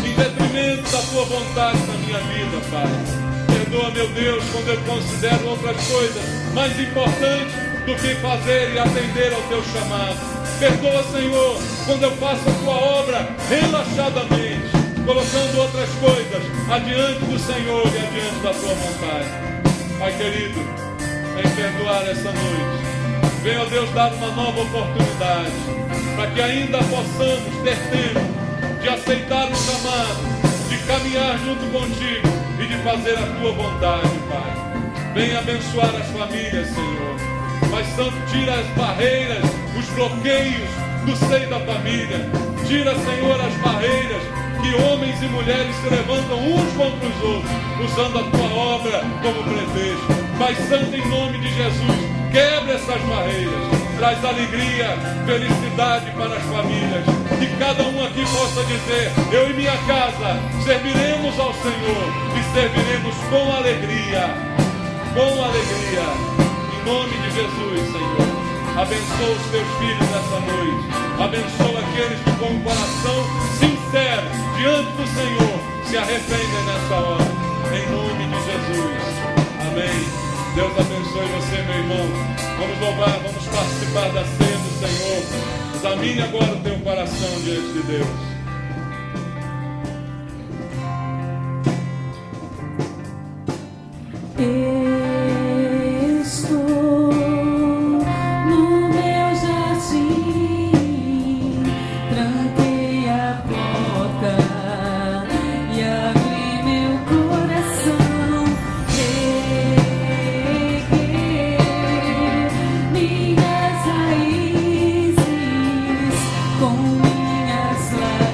em detrimento da tua vontade na minha vida, Pai. Perdoa, meu Deus, quando eu considero outras coisas mais importantes do que fazer e atender ao teu chamado. Perdoa, Senhor, quando eu faço a tua obra relaxadamente, colocando outras coisas adiante do Senhor e adiante da tua vontade. Pai querido, vem perdoar essa noite. Venha, ó Deus, dar uma nova oportunidade para que ainda possamos ter tempo de aceitar o chamado, de caminhar junto contigo e de fazer a tua vontade, Pai. Venha abençoar as famílias, Senhor. Pai Santo, tira as barreiras, os bloqueios do seio da família. Tira, Senhor, as barreiras que homens e mulheres se levantam uns contra os outros, usando a tua obra como pretexto. Pai Santo, em nome de Jesus, quebra essas barreiras. Traz alegria, felicidade para as famílias. Que cada um aqui possa dizer: eu e minha casa serviremos ao Senhor e serviremos com alegria. Com alegria. Em nome de Jesus, Senhor. Abençoa os teus filhos nessa noite. Abençoa aqueles que com o coração sincero diante do Senhor se arrependem nessa hora. Em nome de Jesus. Amém. Deus abençoe você, meu irmão. Vamos louvar, vamos participar da ceia do Senhor. Examine agora o teu coração diante de Deus. Com minhas lágrimas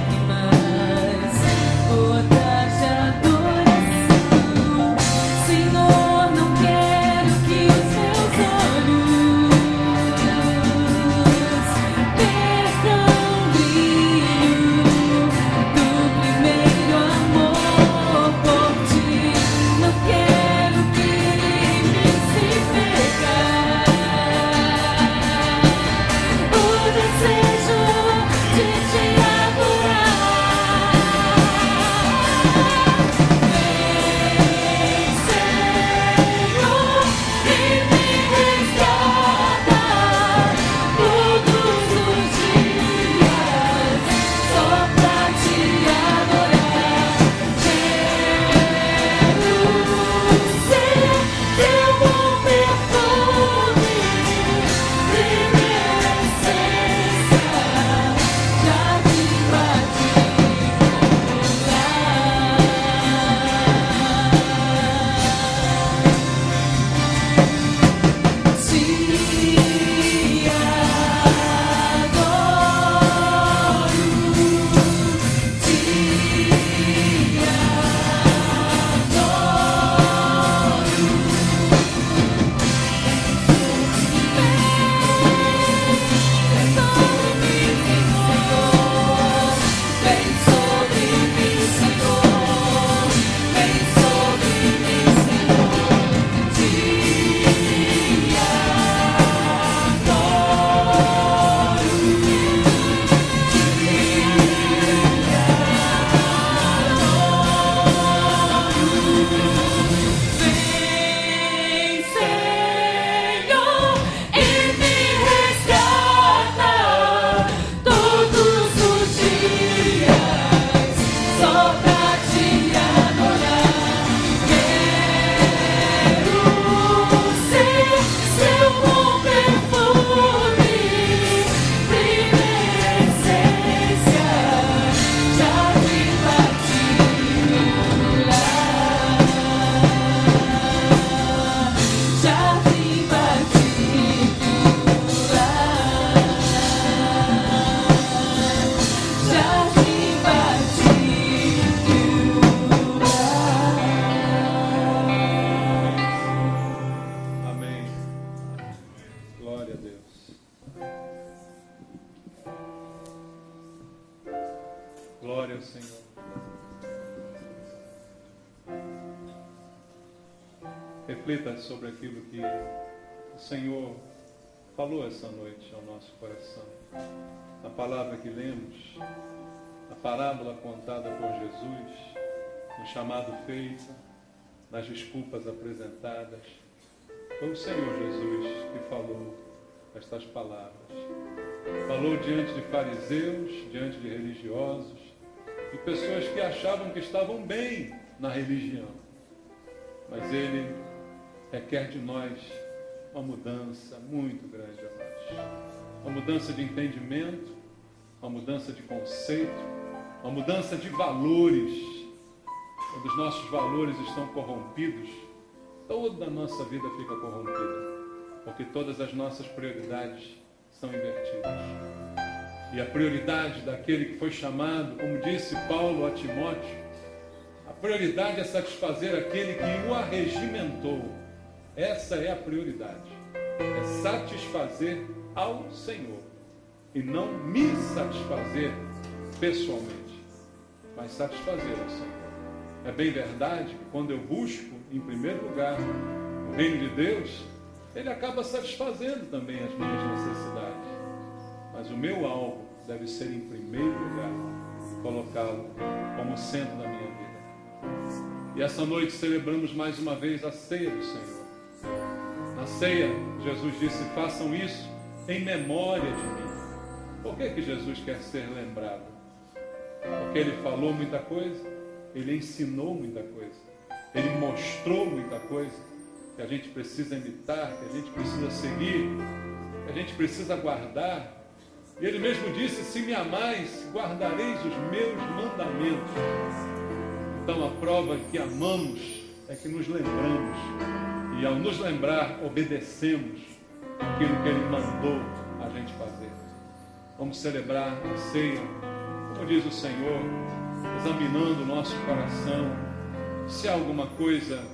Glória ao Senhor. Reflita sobre aquilo que o Senhor falou essa noite ao nosso coração. A palavra que lemos, a parábola contada por Jesus, no chamado feito, nas desculpas apresentadas. Foi o Senhor Jesus que falou estas palavras. Falou diante de fariseus, diante de religiosos, de pessoas que achavam que estavam bem na religião. Mas Ele requer de nós uma mudança muito grande, amados. Uma mudança de entendimento, uma mudança de conceito, uma mudança de valores. Quando os nossos valores estão corrompidos, toda a nossa vida fica corrompida, porque todas as nossas prioridades são invertidas. E a prioridade daquele que foi chamado, como disse Paulo a Timóteo, a prioridade é satisfazer aquele que o arregimentou. Essa é a prioridade. É satisfazer ao Senhor e não me satisfazer pessoalmente, mas satisfazer ao Senhor. É bem verdade que quando eu busco, em primeiro lugar, o reino de Deus, Ele acaba satisfazendo também as minhas necessidades. Mas o meu alvo deve ser, em primeiro lugar, colocá-lo como centro da minha vida. E essa noite celebramos mais uma vez a ceia do Senhor. Na ceia, Jesus disse: façam isso em memória de mim. Por que Jesus quer ser lembrado? Porque Ele falou muita coisa, Ele ensinou muita coisa, Ele mostrou muita coisa que a gente precisa imitar, que a gente precisa seguir, que a gente precisa guardar. E Ele mesmo disse: se me amais, guardareis os meus mandamentos. Então a prova que amamos é que nos lembramos. E ao nos lembrar, obedecemos aquilo que Ele mandou a gente fazer. Vamos celebrar a ceia, como diz o Senhor, examinando o nosso coração, se há alguma coisa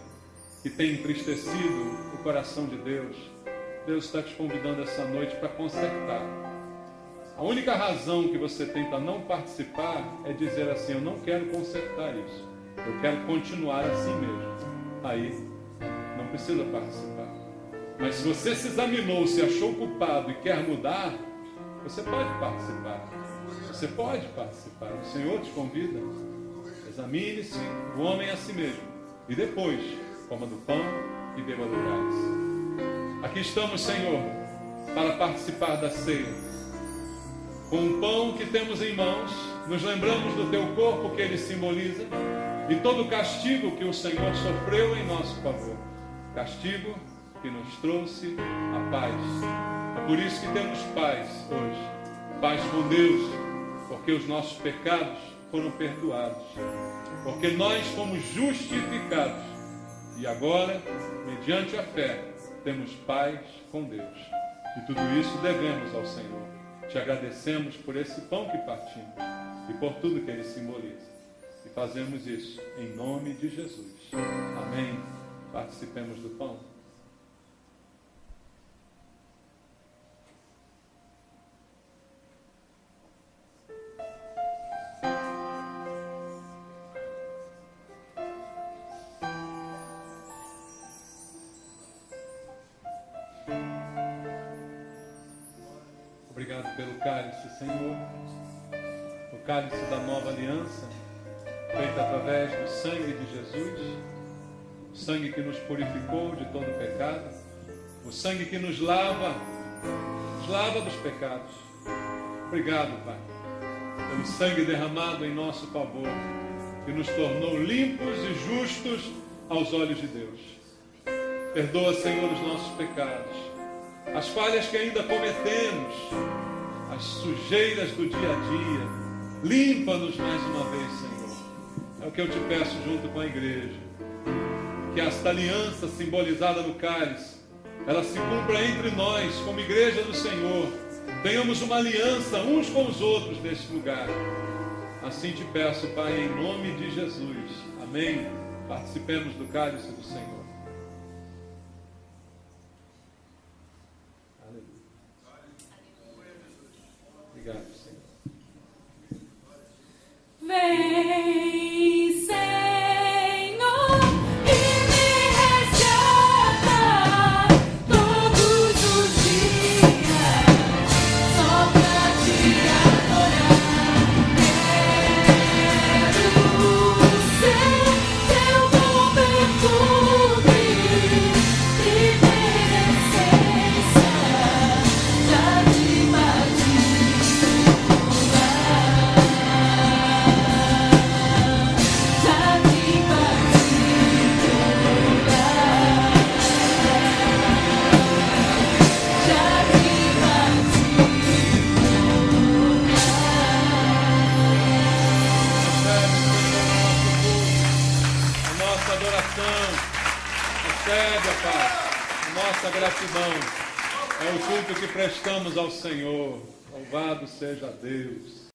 que tem entristecido o coração de Deus. Deus está te convidando essa noite para consertar. A única razão que você tem para não participar é dizer assim: eu não quero consertar isso, eu quero continuar assim mesmo. Aí não precisa participar. Mas se você se examinou, se achou culpado e quer mudar, você pode participar. Você pode participar. O Senhor te convida. Examine-se o homem a si mesmo. E depois, coma do pão e beba do cálice. Aqui estamos, Senhor, para participar da ceia. Com o pão que temos em mãos, nos lembramos do teu corpo que ele simboliza e todo o castigo que o Senhor sofreu em nosso favor. Castigo que nos trouxe a paz. É por isso que temos paz hoje. Paz com Deus, porque os nossos pecados foram perdoados. Porque nós fomos justificados. E agora, mediante a fé, temos paz com Deus. E tudo isso devemos ao Senhor. Te agradecemos por esse pão que partimos e por tudo que ele simboliza. E fazemos isso em nome de Jesus. Amém. Participemos do pão. Obrigado pelo cálice, Senhor. O cálice da nova aliança, feita através do sangue de Jesus, o sangue que nos purificou de todo pecado, o sangue que nos lava dos pecados. Obrigado, Pai, pelo sangue derramado em nosso favor, que nos tornou limpos e justos aos olhos de Deus. Perdoa, Senhor, os nossos pecados, as falhas que ainda cometemos, as sujeiras do dia a dia. Limpa-nos mais uma vez, Senhor. É o que eu te peço junto com a igreja. Que esta aliança simbolizada no cálice, ela se cumpra entre nós, como igreja do Senhor. Tenhamos uma aliança uns com os outros neste lugar. Assim te peço, Pai, em nome de Jesus. Amém. Participemos do cálice do Senhor. Aleluia. Obrigado, Senhor. Vem. nossa adoração. Recebe, ó Pai, a nossa gratidão. É o culto que prestamos ao Senhor. Louvado seja Deus.